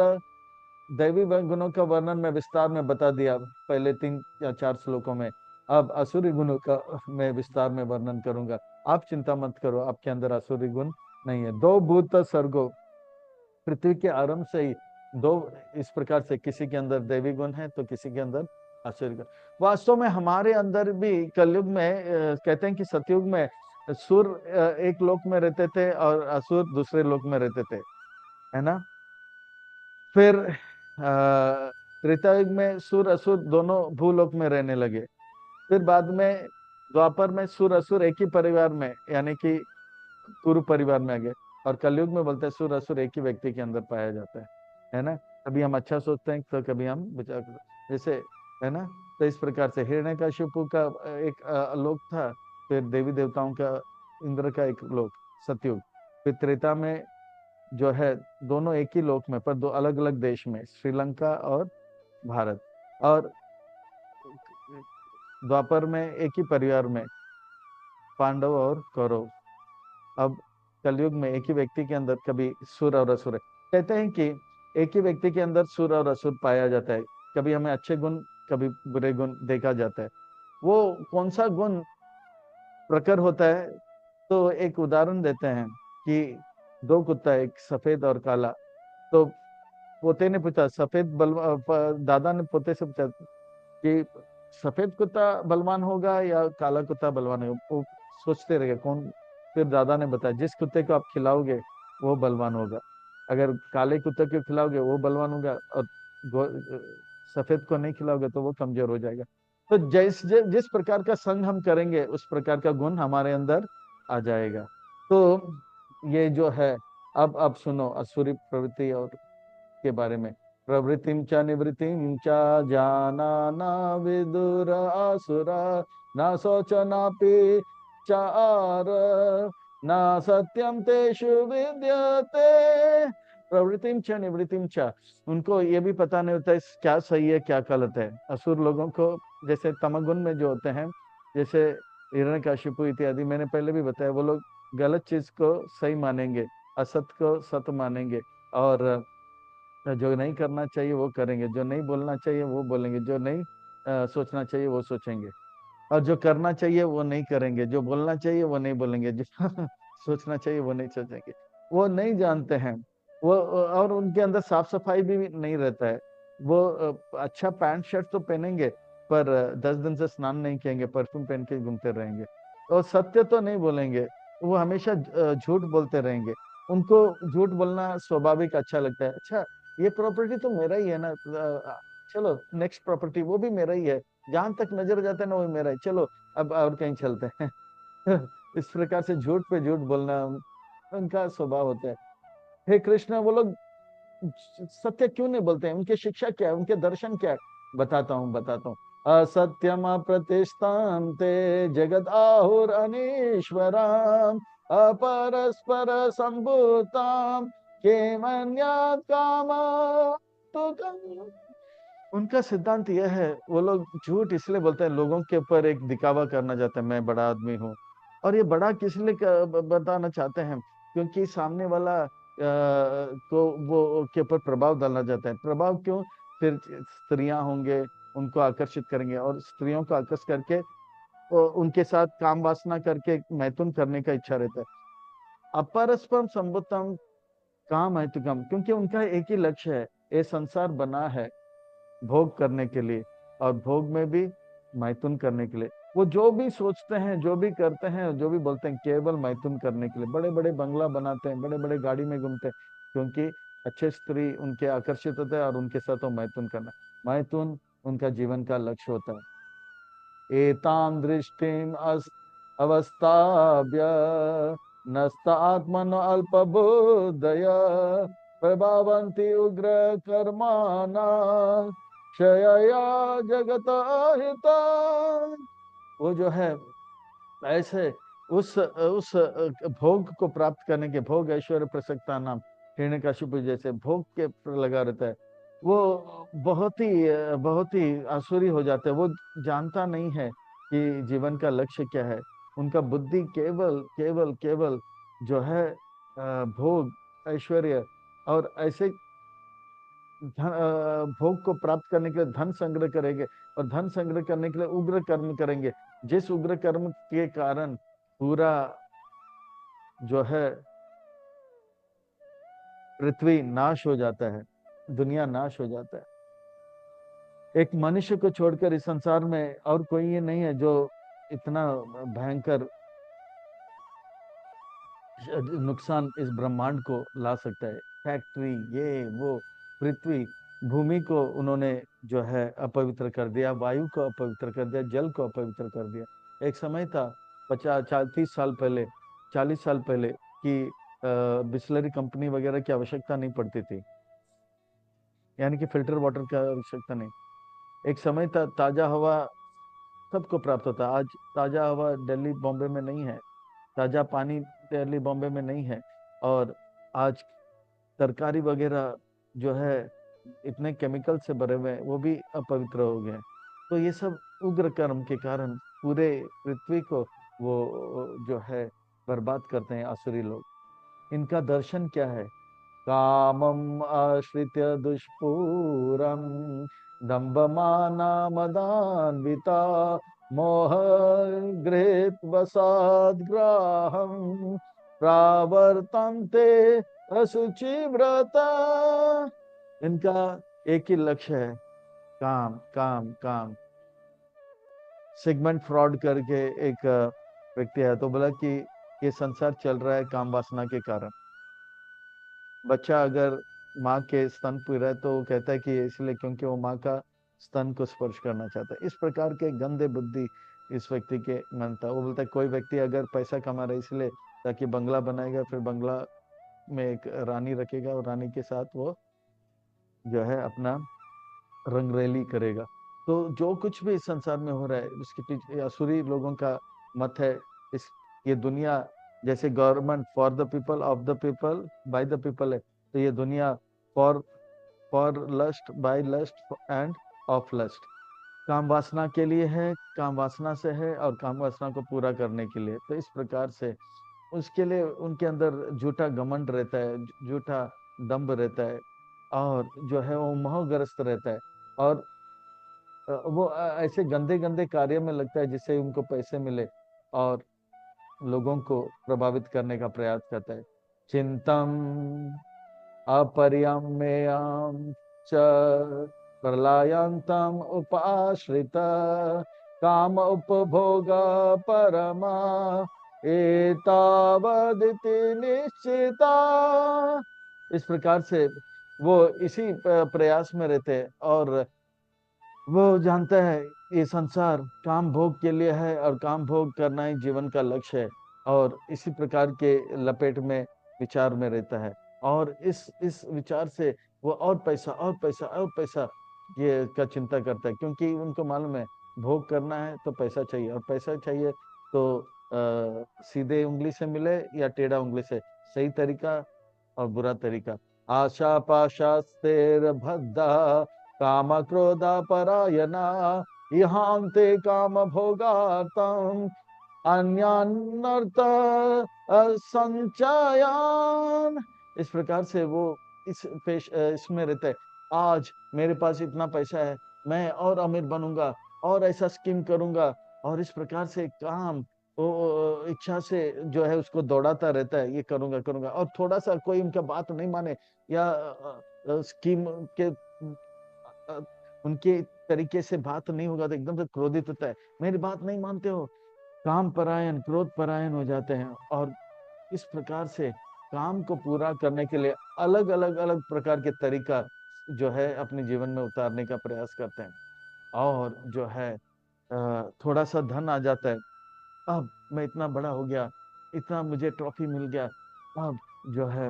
दैवी गुणों का वर्णन मैं विस्तार में बता दिया पहले 3 या 4 श्लोकों में। अब असुरी गुणों का मैं विस्तार में वर्णन करूंगा। आप चिंता मत करो, आपके अंदर असुरी गुण नहीं है। 2 भूत सर्गो, पृथ्वी के आरंभ से ही 2 इस प्रकार से, किसी के अंदर दैवी गुण है तो किसी के अंदर असुरी गुण। वास्तव में हमारे अंदर भी कलयुग में कहते हैं कि सतयुग में सुर एक लोक में रहते थे और असुर दूसरे लोक में रहते थे, है ना। फिर त्रेता युग में सुर असुर दोनों भूलोक में रहने लगे। फिर बाद में द्वापर में सुर असुर एक ही परिवार में, यानी कि कुरु परिवार में आ गए। और कलयुग में बोलते हैं सुर असुर एक ही व्यक्ति के अंदर पाया जाता है ना। कभी हम अच्छा सोचते हैं तो कभी हम विचार जैसे, है ना। तो इस प्रकार से हिरण्यकशिपु का एक लोक था, फिर देवी देवताओं का, इंद्र का एक लोक सतयुग। फिर त्रेता में जो है दोनों एक ही लोक में, पर 2 अलग अलग देश में, श्रीलंका और भारत। और द्वापर में एक ही परिवार में, पांडव और कौरव। अब कलयुग में एक ही व्यक्ति के अंदर कभी सुर और असुर है। कहते हैं कि एक ही व्यक्ति के अंदर सुर और असुर पाया जाता है। कभी हमें अच्छे गुण, कभी बुरे गुण देखा जाता है। वो कौन सा गुण प्रकर होता है, तो एक उदाहरण देते हैं कि 2 कुत्ता, एक सफेद और काला। तो पोते ने पूछा, दादा ने पोते से पूछा कि सफेद कुत्ता बलवान होगा या काला कुत्ता बलवान होगा। वो सोचते रहे कौन फिर दादा ने बताया जिस कुत्ते को आप खिलाओगे वो बलवान होगा, अगर काले कुत्ते को खिलाओगे वो बलवान होगा, और सफेद को नहीं खिलाओगे तो वो कमजोर हो जाएगा। तो जिस प्रकार का संग हम करेंगे उस प्रकार का गुण हमारे अंदर आ जाएगा। तो ये जो है, अब सुनो असुरी प्रवृत्ति और के बारे में। प्रवृत्तिम च निवृत्तिम च जाना ना विदुर आसुरा, ना शोच नापि चार, ना सत्यम तेषु विद्यते। प्रवृत्तिम च निवृत्तिम च, उनको ये भी पता नहीं होता है क्या सही है क्या गलत है। असुर लोगों को जैसे तमगुण में जो होते हैं, जैसे हिरण्यकशिपु इत्यादि, मैंने पहले भी बताया, वो लोग गलत चीज को सही मानेंगे, असत को सत मानेंगे, और जो नहीं करना चाहिए वो करेंगे, जो नहीं बोलना चाहिए वो बोलेंगे, जो नहीं सोचना चाहिए वो सोचेंगे, और जो करना चाहिए वो नहीं करेंगे, जो बोलना चाहिए वो नहीं बोलेंगे, जो सोचना चाहिए वो नहीं सोचेंगे। वो नहीं जानते हैं वो, और उनके अंदर साफ सफाई भी नहीं रहता है। वो अच्छा पैंट शर्ट तो पहनेंगे, पर 10 दिन से स्नान नहीं किएंगे, परफ्यूम पहन के घूमते रहेंगे, और सत्य तो नहीं बोलेंगे, वो हमेशा झूठ बोलते रहेंगे। उनको झूठ बोलना स्वाभाविक अच्छा लगता है। अच्छा, ये प्रॉपर्टी तो मेरा ही है ना, चलो नेक्स्ट प्रॉपर्टी वो भी मेरा ही है, जहां तक नजर जाता है ना वो मेरा है, चलो अब और कहीं चलते हैं। इस प्रकार से झूठ पे झूठ बोलना उनका स्वभाव होता है। हे कृष्ण, वो लोग सत्य क्यों नहीं बोलते हैं? उनकी शिक्षा क्या है, उनके दर्शन क्या है? बताता हूँ। असत्यम प्रतिष्ठान ते जगत आहुर अनीश्वराम, अपरस्पर संभूताम के काम। तो उनका सिद्धांत यह है, वो लोग झूठ इसलिए बोलते हैं, लोगों के ऊपर एक दिखावा करना चाहते हैं, मैं बड़ा आदमी हूँ। और ये बड़ा किस लिए बताना चाहते हैं? क्योंकि सामने वाला को वो के ऊपर प्रभाव डालना चाहते हैं। प्रभाव क्यों? फिर स्त्रियां होंगे, उनको आकर्षित करेंगे, और स्त्रियों को आकर्षित करके उनके साथ काम वासना करके मैथुन करने का इच्छा रहता है। अपरस्परम संबुतम काम है तो कम, क्योंकि उनका एक ही लक्ष्य है, ये संसार बना है भोग करने के लिए, और भोग में भी मैथुन करने के लिए। वो जो भी सोचते हैं, जो भी करते हैं, जो भी बोलते हैं, केवल मैथुन करने के लिए। बड़े बड़े बंगला बनाते हैं, बड़े बड़े गाड़ी में घूमते हैं, क्योंकि अच्छे स्त्री उनके आकर्षित होते हैं, और उनके साथ वो मैथुन करना, मैथुन उनका जीवन का लक्ष्य होता है। एतां दृष्टिम अवस्थाभ्य नस्तात्मन अल्पबुद्धय प्रभावन्ति उग्र कर्माणा क्षयया जगत हिता। वो जो है ऐसे उस भोग को प्राप्त करने के, भोग ऐश्वर्य प्रसक्ता नाम, हिरण्यकशिपु जैसे भोग के लगा रहता है, वो बहुत ही आसुरी हो जाता है। वो जानता नहीं है कि जीवन का लक्ष्य क्या है। उनका बुद्धि केवल केवल केवल जो है भोग, ऐश्वर्य, और ऐसे भोग को प्राप्त करने के लिए धन संग्रह करेंगे, और धन संग्रह करने के लिए उग्र कर्म करेंगे, जिस उग्र कर्म के कारण पूरा जो है पृथ्वी नाश हो जाता है, दुनिया नाश हो जाता है। एक मनुष्य को छोड़कर इस संसार में और कोई ये नहीं है जो इतना भयंकर नुकसान इस ब्रह्मांड को ला सकता है। फैक्ट्री, ये वो, पृथ्वी, भूमि को उन्होंने जो है अपवित्र कर दिया, वायु को अपवित्र कर दिया, जल को अपवित्र कर दिया। एक समय था 50 30 साल पहले, 40 साल पहले, कि बिस्लरी कंपनी वगैरह की आवश्यकता नहीं पड़ती थी, यानी कि फिल्टर वाटर की आवश्यकता नहीं। एक समय था ताजा हवा सबको प्राप्त होता। आज ताजा हवा दिल्ली बॉम्बे में नहीं है, ताजा पानी दिल्ली बॉम्बे में नहीं है, और आज तरकारी वगैरह जो है इतने केमिकल से भरे हुए हैं, वो भी अपवित्र हो गए हैं। तो ये सब उग्र कर्म के कारण पूरे पृथ्वी को वो जो है बर्बाद करते हैं आसुरी लोग। इनका दर्शन क्या है? कामम आश्रित्य दुष्पूरम दम्भमानमदान्विता मोह गृहीत वसाद्ग्राहम प्रावर्तन्ते असुचि व्रता। इनका एक ही लक्ष्य है, काम काम काम। सिगमेंट फ्रॉड करके एक व्यक्ति है, तो बोला कि ये संसार चल रहा है काम वासना के कारण। बच्चा अगर माँ के स्तन पी रहा है तो वो कहता है कि इसलिए क्योंकि वो माँ का स्तन को स्पर्श करना चाहता है। इस प्रकार के गंदे बुद्धि इस व्यक्ति के मन था। वो बोलता है कोई व्यक्ति अगर पैसा कमा रहा है इसलिए ताकि बंगला बनाएगा, फिर बंगला में एक रानी रखेगा और रानी के साथ वो जो है अपना रंगरेली करेगा। तो जो कुछ भी इस संसार में हो रहा है उसके पीछे असुरी लोगों का मत है। इस ये दुनिया जैसे government for the people, of the people, by the people है, तो ये दुनिया for for lust, by lust and of lust, काम वासना के लिए है, काम वासना से है और काम वासना को पूरा करने के लिए। तो इस प्रकार से उसके लिए उनके अंदर झूठा घमंड रहता है, झूठा दंभ रहता है, और जो है वो मोहग्रस्त रहता है, और वो ऐसे गंदे गंदे कार्य में लगता है जिससे उनको पैसे मिले और लोगों को प्रभावित करने का प्रयास करता है। चिंतम अपरियम्यम च प्रलयंतम उपाश्रित काम उपभोग परमा एतावदिति निश्चिता। इस प्रकार से वो इसी प्रयास में रहते हैं, और वो जानता है ये संसार काम भोग के लिए है और काम भोग करना ही जीवन का लक्ष्य है, और इसी प्रकार के लपेट में विचार में रहता है। और इस विचार से वो और पैसा और पैसा और पैसा ये का चिंता करता है, क्योंकि उनको मालूम है भोग करना है तो पैसा चाहिए, और पैसा चाहिए तो सीधे उंगली से मिले या टेढ़ा उंगली से, सही तरीका और बुरा तरीका। आशा पाशा स्थिर भद्दा काम क्रोधा परायणा इहांते काम भोगार्थम अन्यान्नर्थ संचयान। इस प्रकार से वो इसमें रहता है। आज मेरे पास इतना पैसा है, मैं और अमीर बनूंगा और ऐसा स्कीम करूंगा, और इस प्रकार से काम वो इच्छा से जो है उसको दौड़ाता रहता है, ये करूंगा करूंगा, और थोड़ा सा कोई उनका बात नहीं माने या स्कीम के अ, उनके तरीके से बात नहीं होगा तो एकदम से क्रोधित होता है, मेरी बात नहीं मानते हो, काम परायण क्रोध परायण हो जाते हैं। और इस प्रकार से काम को पूरा करने के लिए अलग अलग अलग प्रकार के तरीका जो है अपने जीवन में उतारने का प्रयास करते हैं। और जो है थोड़ा सा धन आ जाता है, अब मैं इतना बड़ा हो गया, इतना मुझे ट्रॉफी मिल गया, अब जो है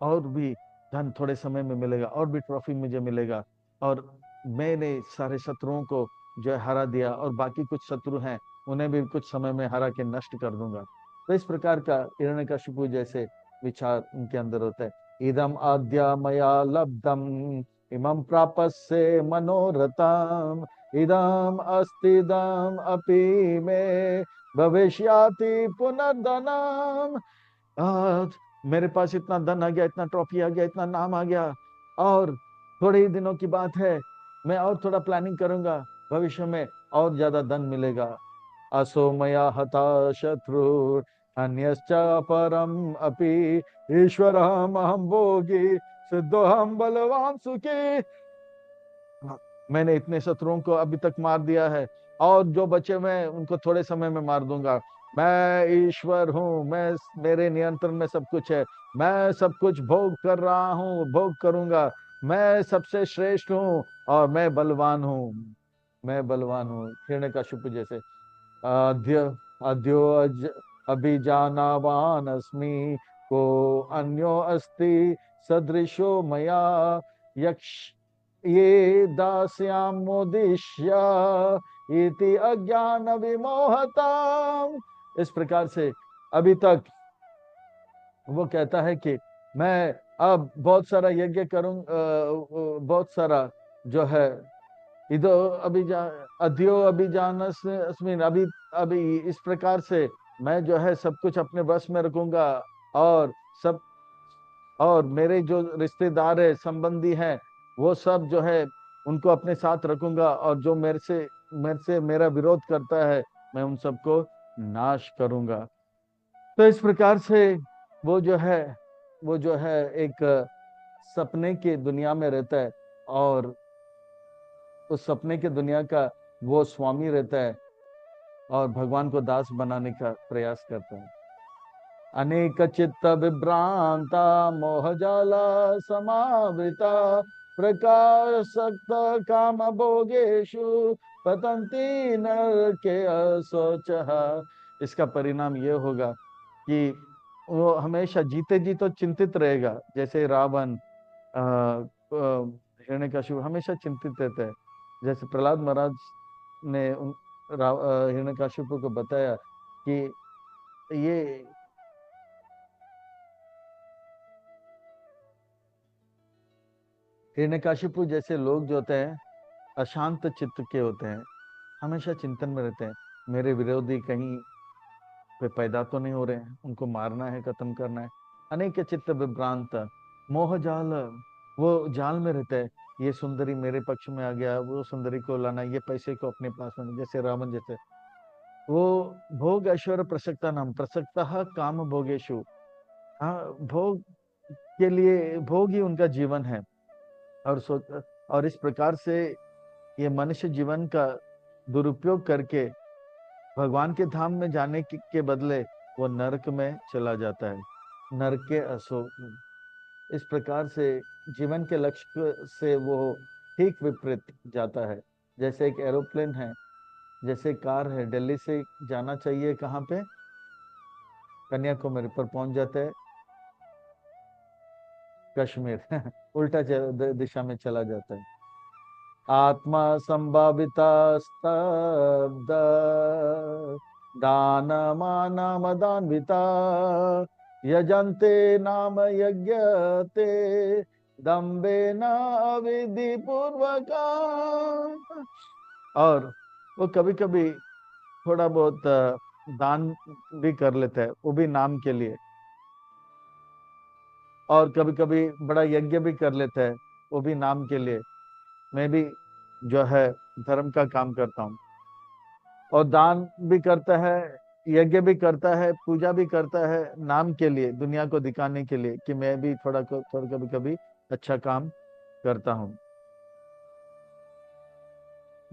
और भी धन थोड़े समय में मिलेगा, और भी ट्रॉफी मुझे मिलेगा, और मैंने सारे शत्रुओं को जो है हरा दिया, और बाकी कुछ शत्रु हैं उन्हें भी कुछ समय में हरा के नष्ट कर दूंगा। तो इस प्रकार का हिरण्यकशिपु जैसे विचार उनके अंदर होता है। इदम आद्या मया लब्धम इमं प्रापस्ये मनोरथम इदम अस्तिदम अपि मे भविष्याति पुनर्धनम। आज मेरे पास इतना धन आ गया, इतना ट्रॉफी आ गया, इतना नाम आ गया, और थोड़े ही दिनों की बात है, मैं और थोड़ा प्लानिंग करूंगा, भविष्य में और ज्यादा धन मिलेगा। असो मया हता शत्रु अन्यश्च परम अपि ईश्वर हम भोगी सिद्धोहम बलवान सुखी। मैंने इतने शत्रुओं को अभी तक मार दिया है, और जो बचे मैं उनको थोड़े समय में मार दूंगा। मैं ईश्वर हूँ, मैं मेरे नियंत्रण में सब कुछ है, मैं सब कुछ भोग कर रहा हूँ, भोग करूंगा, मैं सबसे श्रेष्ठ हूँ और मैं बलवान हूँ, मैं बलवान हूँ। हिरण्यकशिपु जैसे अद्य अद्यो अभिजानावान अस्मि को अन्यो अस्ति सदृशो मया यक्ष ये दास्यामुद्दिश्य इति अज्ञान विमोहताम। इस प्रकार से अभी तक वो कहता है कि मैं अब बहुत सारा यज्ञ करूं, बहुत सारा जो है इधो अभिजा अध्यो अभिजानस अस्मिन, अभी अभी इस प्रकार से मैं जो है सब कुछ अपने बस में रखूंगा, और सब और मेरे जो रिश्तेदार है संबंधी हैं वो सब जो है उनको अपने साथ रखूंगा, और जो मेरे से मेरा विरोध करता है मैं उन सबको नाश करूंगा। तो इस प्रकार से वो जो है वो जो है एक सपने की दुनिया में रहता है, और उस सपने की दुनिया का वो स्वामी रहता है, और भगवान को दास बनाने का प्रयास करता है। अनेक चित्त विभ्रांता मोहजाला समावृता प्रकाशक्त काम भोगेशु पतंती नरके असोचः। इसका परिणाम ये होगा कि वो हमेशा जीते जी तो चिंतित रहेगा, जैसे रावण हिरण्यकशिपु हमेशा चिंतित रहता है। जैसे प्रहलाद महाराज ने हिरण्यकशिपु को बताया कि ये हिरण्यकशिपु जैसे लोग जो होते हैं अशांत चित्त के होते हैं, हमेशा चिंतन में रहते हैं, मेरे विरोधी कहीं पे पैदा तो नहीं हो रहे हैं, उनको मारना है, खत्म करना है। अनेक चित्त विभ्रांत मोह जाल, वो जाल में रहता है, ये सुंदरी मेरे पक्ष में आ गया, वो सुंदरी को लाना, ये पैसे को अपने पास में, जैसे रावण जैसे। वो भोग ऐश्वर्य प्रसक्ता नाम प्रसक्ता काम भोगेशु, हाँ भोग के लिए, भोग ही उनका जीवन है। और सोच, और इस प्रकार से ये मनुष्य जीवन का दुरुपयोग करके भगवान के धाम में जाने के बदले वो नरक में चला जाता है, नरक के असो। इस प्रकार से जीवन के लक्ष्य से वो ठीक विपरीत जाता है। जैसे एक एरोप्लेन है, जैसे कार है, दिल्ली से जाना चाहिए कहाँ पे, कन्याकुमारी, पर पहुंच जाता है कश्मीर उल्टा दिशा में चला जाता है। आत्मा संभाविता स्तब्ध दान मानमदान्विता यजन्ते नाम यज्ञते दम्बे न विधि पूर्वका। और वो कभी कभी थोड़ा बहुत दान भी कर लेता है, वो भी नाम के लिए, और कभी कभी बड़ा यज्ञ भी कर लेता है, वो भी नाम के लिए। मैं भी जो है धर्म का काम करता हूँ, और दान भी करता है, यज्ञ भी करता है, पूजा भी करता है, नाम के लिए, दुनिया को दिखाने के लिए कि मैं भी थोड़ा कभी कभी अच्छा काम करता हूँ,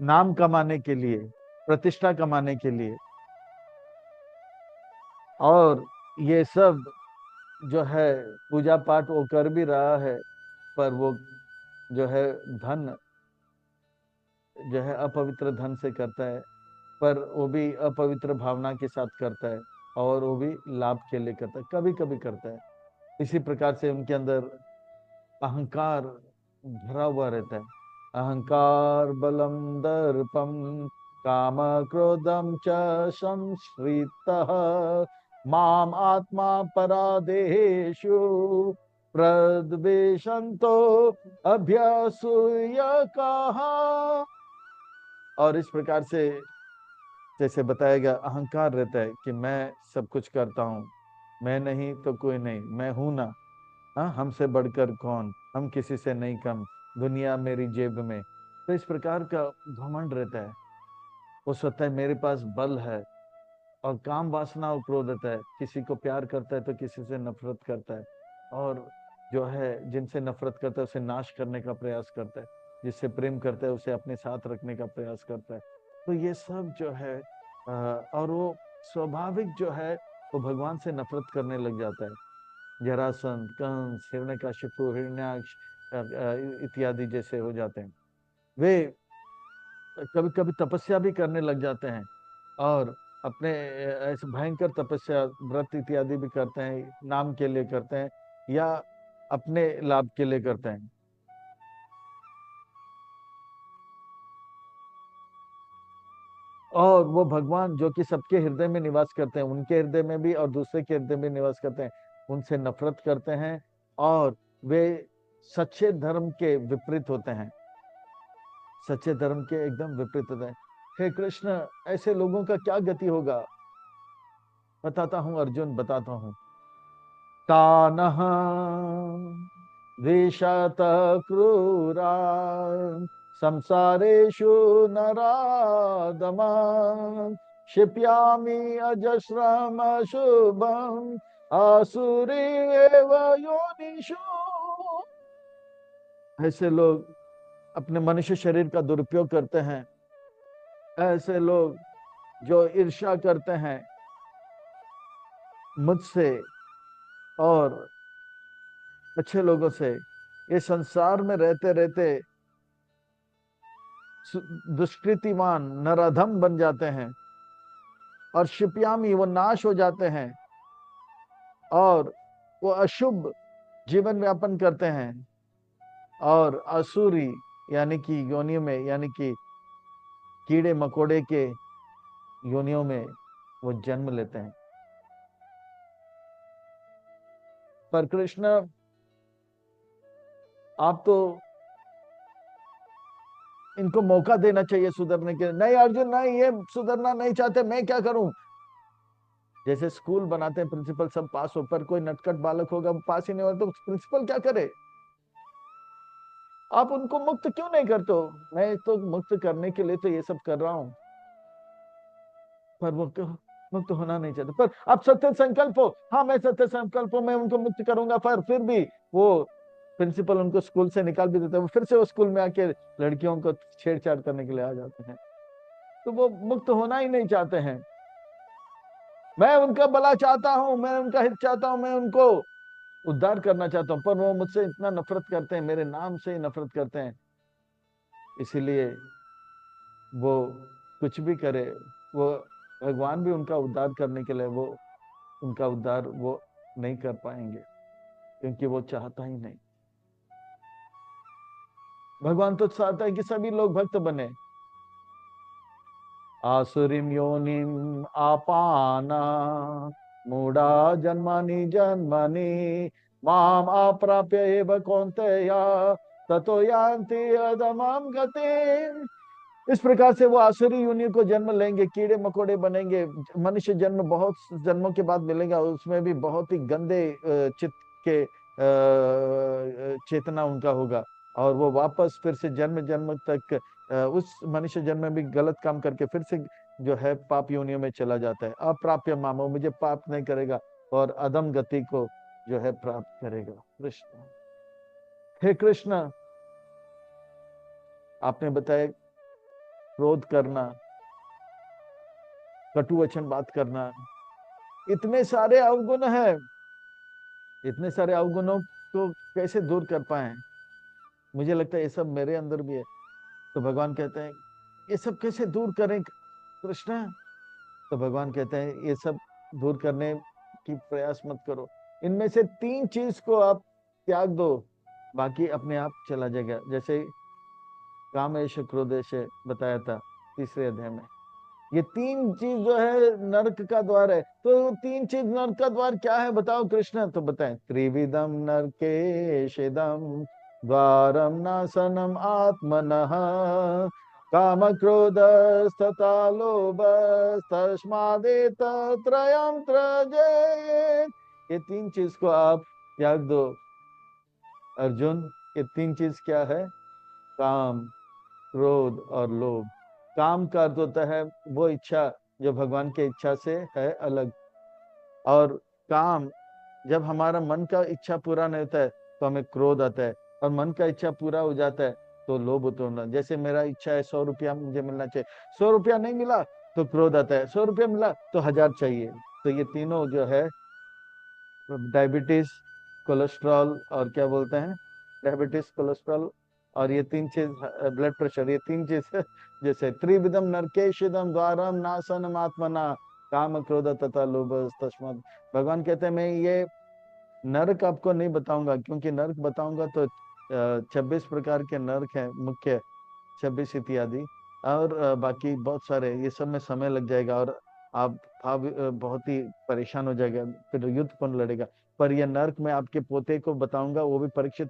नाम कमाने के लिए, प्रतिष्ठा कमाने के लिए। और ये सब जो है पूजा पाठ वो कर भी रहा है, पर वो जो है धन जो है अपवित्र धन से करता है, पर वो भी अपवित्र भावना के साथ करता है, और वो भी लाभ के लिए करता है, कभी कभी करता है। इसी प्रकार से उनके अंदर अहंकार भरा हुआ रहता है। अहंकार बलम दर्पम काम क्रोधम च संश्रितः माम आत्मा परादेशु प्रद्वेषंतो अभ्यासूय कहा। और इस प्रकार से जैसे बताया गया, अहंकार रहता है कि मैं सब कुछ करता हूँ, मैं नहीं तो कोई नहीं, मैं हूं ना, हाँ हमसे बढ़कर कौन, हम किसी से नहीं कम, दुनिया मेरी जेब में। तो इस प्रकार का घमंड रहता है। वो सोचता है मेरे पास बल है। और काम वासना और क्रोध रहता है, किसी को प्यार करता है तो किसी से नफरत करता है, और जो है जिनसे नफरत करता है उसे नाश करने का प्रयास करता है, जिससे प्रेम करता है उसे अपने साथ रखने का प्रयास करता है। तो ये सब जो है और वो स्वाभाविक जो है वो भगवान से नफरत करने लग जाता है। जरासंध, कंस, हिरण्यकशिपु, हिरण्याक्ष इत्यादि जैसे हो जाते हैं। वे कभी कभी तपस्या भी करने लग जाते हैं, और अपने ऐसे भयंकर तपस्या, व्रत इत्यादि भी करते हैं, नाम के लिए करते हैं या अपने लाभ के लिए करते हैं। और वो भगवान जो कि सबके हृदय में निवास करते हैं, उनके हृदय में भी और दूसरे के हृदय में निवास करते हैं, उनसे नफरत करते हैं, और वे सच्चे धर्म के विपरीत होते हैं, सच्चे धर्म के एकदम विपरीत होते हैं। हे कृष्ण, ऐसे लोगों का क्या गति होगा? बताता हूं अर्जुन, बताता हूं। तानः द्विषत क्रूरा संसारेषु नराधमा क्षिप्यामि अजस्रम शुभम आसुरीव योनिषु। ऐसे लोग अपने मनुष्य शरीर का दुरुपयोग करते हैं, ऐसे लोग जो ईर्ष्या करते हैं मुझसे और अच्छे लोगों से, ये संसार में रहते रहते दुष्कृतिमान नराधम बन जाते हैं और शिपयामी वो नाश हो जाते हैं और वो अशुभ जीवन यापन करते हैं और असुरी यानी कि योनियों में, यानी कि कीड़े मकोड़े के योनियों में वो जन्म लेते हैं। पर कृष्ण आप तो इनको मौका देना चाहिए सुधरने के लिए। नहीं अर्जुन नहीं, ये सुधरना नहीं चाहते, मैं क्या करूं? जैसे स्कूल बनाते हैं प्रिंसिपल सब पास हो, पर कोई नटखट बालक होगा वो पास ही नहीं होगा तो प्रिंसिपल क्या करे? आप उनको मुक्त क्यों नहीं करते हो? मैं तो मुक्त करने के लिए तो ये सब कर रहा हूं, पर वो मुक्त होना नहीं चाहते। पर आप सत्य संकल्प हो, हाँ मैं सत्य संकल्प हूं, मैं उनको मुक्त करूंगा, पर फिर भी वो प्रिंसिपल उनको स्कूल से निकाल भी देते हैं, फिर से वो स्कूल में आके लड़कियों को छेड़छाड़ करने के लिए आ जाते हैं। तो वो मुक्त होना ही नहीं चाहते हैं। मैं उनका भला चाहता हूं, मैं उनका हित चाहता हूं, मैं उनको उद्धार करना चाहता हूं, पर वो मुझसे इतना नफरत करते हैं, मेरे नाम से ही नफरत करते हैं। इसीलिए वो कुछ भी करे, वो भगवान भी उनका उद्धार करने के लिए वो उनका उद्धार वो नहीं कर पाएंगे, क्योंकि वो चाहता ही नहीं। भगवान तो चाहता है कि सभी लोग भक्त बने। आसुरीम योनिम आपाना मूढ़ा जन्मानि जन्मानि माम अप्राप्य एव कौन्तेय ततो यान्ति अधमाम गतिम। इस प्रकार से वो आसुरी योनि को जन्म लेंगे, कीड़े मकोड़े बनेंगे, मनुष्य जन्म बहुत जन्मों के बाद मिलेगा, उसमें भी बहुत ही गंदे चित्त के चेतना उनका होगा, और वो वापस फिर से जन्म जन्म तक उस मनुष्य जन्म में भी गलत काम करके फिर से जो है पाप योनियों में चला जाता है। अप्राप्य मामो, मुझे पाप नहीं करेगा और अधम गति को जो है प्राप्त करेगा। कृष्ण, हे कृष्ण, आपने बताया क्रोध करना, कटु वचन बात करना, इतने सारे अवगुण है, इतने सारे अवगुणों को कैसे दूर कर पाए? मुझे लगता है ये सब मेरे अंदर भी है। तो भगवान कहते हैं ये सब कैसे दूर करें कृष्ण? तो भगवान कहते हैं ये सब दूर करने की प्रयास मत करो, इनमें से 3 चीज को आप त्याग दो, बाकी अपने आप चला जाएगा। जैसे कामेश क्रोधेश बताया था तीसरे अध्याय में, ये 3 चीज जो है नरक का द्वार है। तो 3 चीज नरक का द्वार क्या है बताओ कृष्ण? तो बताएं, त्रिविधम नरकेशेदम द्वारम नासनम आत्मनः काम क्रोध तथा लोभ तस्मादेतत्रयं त्यजेत्। ये 3 चीज को आप त्याग दो अर्जुन। ये 3 चीज क्या है? काम, क्रोध और लोभ। काम का अर्थ होता है वो इच्छा जो भगवान के इच्छा से है अलग, और काम जब हमारा मन का इच्छा पूरा नहीं होता है तो हमें क्रोध आता है, और मन का इच्छा पूरा हो जाता है तो लोभ उत्पन्न। जैसे मेरा इच्छा है 100 रुपया मुझे मिलना चाहिए, 100 रुपया नहीं मिला तो क्रोध आता है, 100 रुपया मिला तो 1000 चाहिए। तो ये तीनों जो है डायबिटीज, कोलेस्ट्रॉल और क्या बोलते हैं, डायबिटीज, कोलेस्ट्रॉल और ये 3 चीज, ब्लड प्रेशर, ये 3 चीज जैसे त्रिविधम नरकेशिदम द्वारम नासनम आत्मना काम क्रोध तथा लोभ तस्मात्। भगवान कहते हैं मैं ये नरक आपको नहीं बताऊंगा, क्योंकि नरक बताऊंगा तो 26 प्रकार के नरक हैं मुख्य, 26 इत्यादि, और बाकी बहुत सारे, ये सब में समय लग जाएगा और आप बहुत ही परेशान हो जाएगा, फिर युद्ध कौन लड़ेगा। पर यह नर्क में आपके पोते को बताऊंगा, वो भी परीक्षित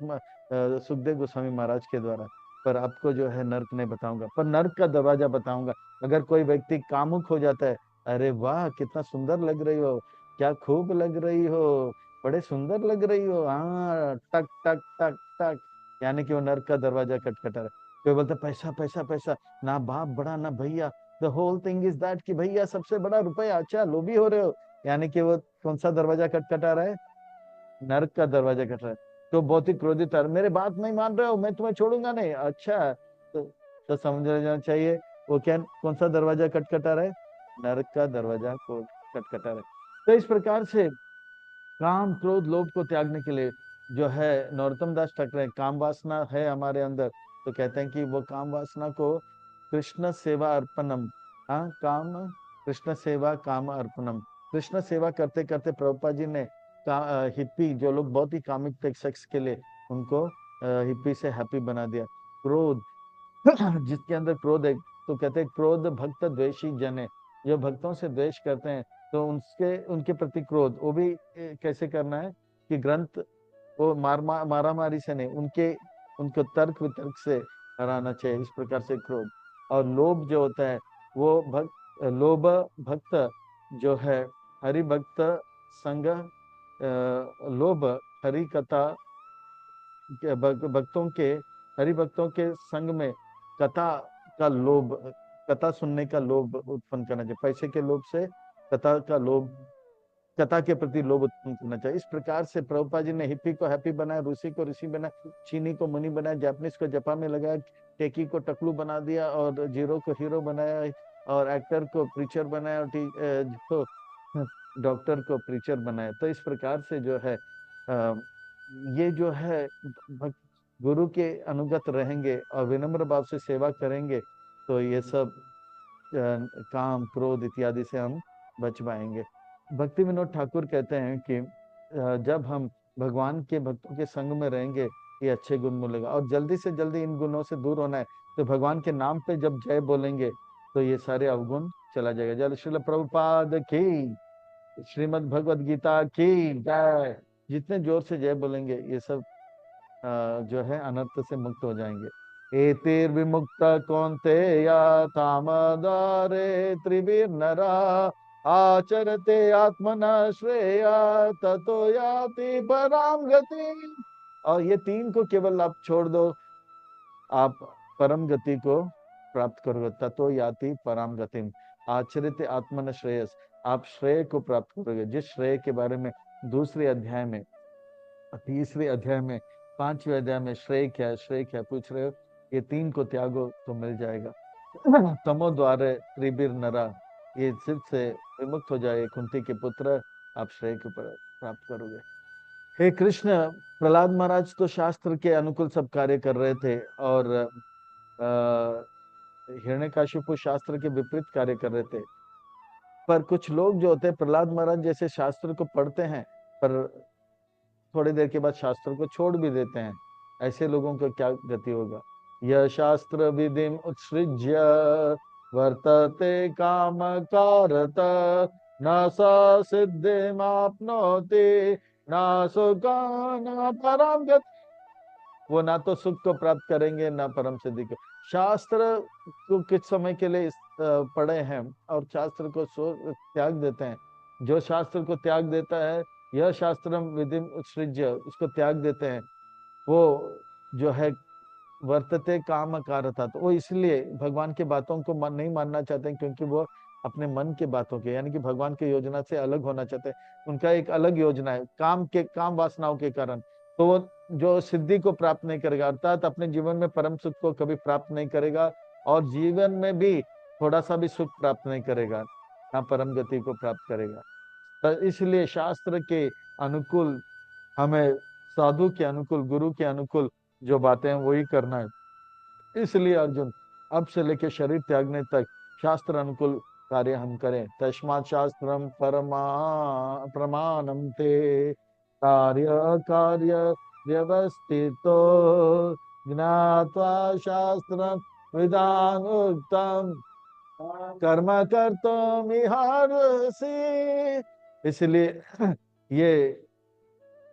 सुखदेव गोस्वामी महाराज के द्वारा। पर आपको जो है नर्क नहीं बताऊंगा, पर नर्क का दरवाजा बताऊंगा। अगर कोई व्यक्ति कामुक हो जाता है, अरे वाह कितना सुंदर लग रही हो, क्या खूब लग रही हो, बड़े सुंदर लग रही हो, हाँ टक टक टक टक, यानी कि वो नर्क का दरवाजा खटखटा रहा है। कोई बोलता पैसा पैसा पैसा, ना बाप बड़ा ना भैया, the whole thing is that कि भैया सबसे बड़ा रुपया, अच्छा लोभी हो रहे हो, यानी कि वो कौन सा दरवाजा खटखटा रहा है? नरक का दरवाजा खट रहा है। तो बहुत ही क्रोधित है, मेरे बात नहीं मान रहे हो, मैं तुम्हें छोड़ूंगा नहीं। अच्छा तो समझ लेना चाहिए वो क्या, कौन सा दरवाजा खटखटा रहा है? नरक का दरवाजा को खटखटा रहे। तो इस प्रकार से काम क्रोध लोभ को त्यागने के लिए जो है, नरोत्तम दास ठाकरे, काम वासना है हमारे अंदर, तो कहते हैं कि वो काम वासना को कृष्ण सेवा अर्पणम, हाँ, काम कृष्ण सेवा काम अर्पणम, कृष्ण सेवा करते करते प्रभुपाद जी ने हिप्पी जो लोग बहुत ही कामिक थे सेक्स के लिए, उनको हिप्पी से हैप्पी बना दिया। क्रोध जिसके अंदर क्रोध है, तो कहते हैं क्रोध भक्त द्वेषी जन है, जो भक्तों से द्वेष करते हैं तो उनके उनके प्रति क्रोध, वो भी कैसे करना है कि ग्रंथ वो मारा मारी से नहीं, उनके उनको तर्क वितर्क से हराना चाहिए, इस प्रकार से क्रोध। और लोभ जो होता है वो लोभ भक्त जो है हरि भक्त संग, लोभ हरि कथा भक्तों के, हरि भक्तों के संग में कथा का लोभ, कथा सुनने का लोभ उत्पन्न करना चाहिए, पैसे के लोभ से कथा का लोभ, कथा के प्रति लोभ उत्पन्न करना चाहिए। इस प्रकार से प्रभुपाद जी ने हिप्पी को हैप्पी बनाया, रूसी को ऋषि बनाया, चीनी को मुनि बनाया, जापानीज को जापान में लगाया, टेकी को टकलू बना दिया, और जीरो को हीरो बनाया, और एक्टर को प्रीचर बनाया, और जो डॉक्टर को प्रीचर बनाया। तो इस प्रकार से जो है ये जो है गुरु के अनुगत रहेंगे और विनम्र भाव से सेवा करेंगे, तो ये सब काम क्रोध इत्यादि से हम बच पाएंगे। भक्ति विनोद ठाकुर कहते हैं कि जब हम भगवान के भक्तों के संग में रहेंगे, ये अच्छे गुण मिलेगा, और जल्दी से जल्दी इन गुणों से दूर होना है, तो भगवान के नाम पे जब जय बोलेंगे तो ये सारे अवगुण चला जाएगा। जल श्रील प्रभुपाद की, श्रीमद् भगवद गीता की जय। जितने जोर से जय बोलेंगे ये सब जो है अनर्थ से मुक्त हो जाएंगे। एतिर विमुक्त कौन्तेय तामदारे त्रिभिर नरा आचरते आत्मना श्रेय ततो याति पराम गति। और ये तीन को केवल आप छोड़ दो, आप परम गति को प्राप्त करोगे। ततो याति परम गतिम, आचरित आत्मन श्रेयस, आप श्रेय को प्राप्त करोगे। जिस श्रेय के बारे में दूसरे अध्याय में, तीसरे अध्याय में, पांचवें अध्याय में श्रेय क्या है, श्रेय क्या पूछ रहे हो, ये तीन को त्यागो तो मिल जाएगा। तमो द्वारे त्रिबिर नरा, ये सिद्ध से विमुक्त हो जाए कुंती के पुत्र, आप श्रेय को प्राप्त करोगे। हे कृष्ण, प्रहलाद महाराज तो शास्त्र के अनुकूल सब कार्य कर रहे थे, और हिरण्यकशिपु शास्त्र के विपरीत कार्य कर रहे थे। पर कुछ लोग जो होते हैं, प्रहलाद महाराज जैसे शास्त्र को पढ़ते हैं, पर थोड़ी देर के बाद शास्त्र को छोड़ भी देते हैं, ऐसे लोगों का क्या गति होगा। यह शास्त्र विधिम उत्सृज्य वर्तते काम कारत, न स सिद्धिमाप्नोति न सुखान परम गति। वो ना तो सुख को प्राप्त करेंगे ना परम सिद्धि को। शास्त्र को कुछ समय के लिए पढ़े हैं और शास्त्र को त्याग देते हैं। जो शास्त्र को त्याग देता है, यह शास्त्र विधि उत्सृज्य, उसको त्याग देते हैं, वो जो है वर्तते काम कारता, तो वो इसलिए भगवान की बातों को नहीं मानना चाहते हैं, क्योंकि वो अपने मन के बातों के, यानी कि भगवान की योजना से अलग होना चाहते हैं। उनका एक अलग योजना है, काम वासनाओं के कारण। तो वो जो सिद्धि को प्राप्त नहीं करेगा, अर्थात अपने जीवन में परम सुख को कभी प्राप्त नहीं करेगा, और जीवन में भी थोड़ा सा भी सुख प्राप्त नहीं करेगा, ना परम गति को प्राप्त करेगा। तो इसलिए शास्त्र के अनुकूल हमें, साधु के अनुकूल, गुरु के अनुकूल जो बातें हैं वही करना है। इसलिए अर्जुन, अब से लेके शरीर त्यागने तक शास्त्र अनुकूल कार्य हम करें। तस्मात् शास्त्रम प्रमाणम ते कार्य कार्य व्यवस्थितो ज्ञात्वा शास्त्रम विधान उत्तम कर्म कर्तुमिहार्हसि। इसलिए ये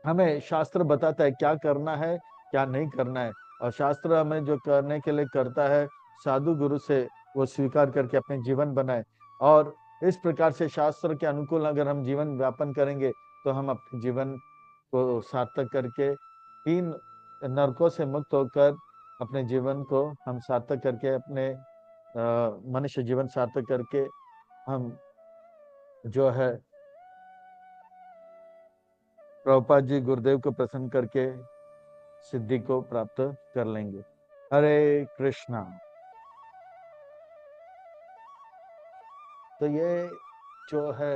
हमें शास्त्र बताता है क्या करना है, क्या नहीं करना है, और शास्त्र हमें जो करने के लिए करता है, साधु गुरु से वो स्वीकार करके अपने जीवन बनाए। और इस प्रकार से शास्त्र के अनुकूल अगर हम जीवन व्यापन करेंगे, तो हम अपने जीवन को सार्थक करके, तीन नरकों से मुक्त होकर अपने जीवन को हम सार्थक करके, अपने मनुष्य जीवन सार्थक करके, हम जो है प्रभुपाद जी गुरुदेव को प्रसन्न करके सिद्धि को प्राप्त कर लेंगे। हरे कृष्णा। तो ये जो है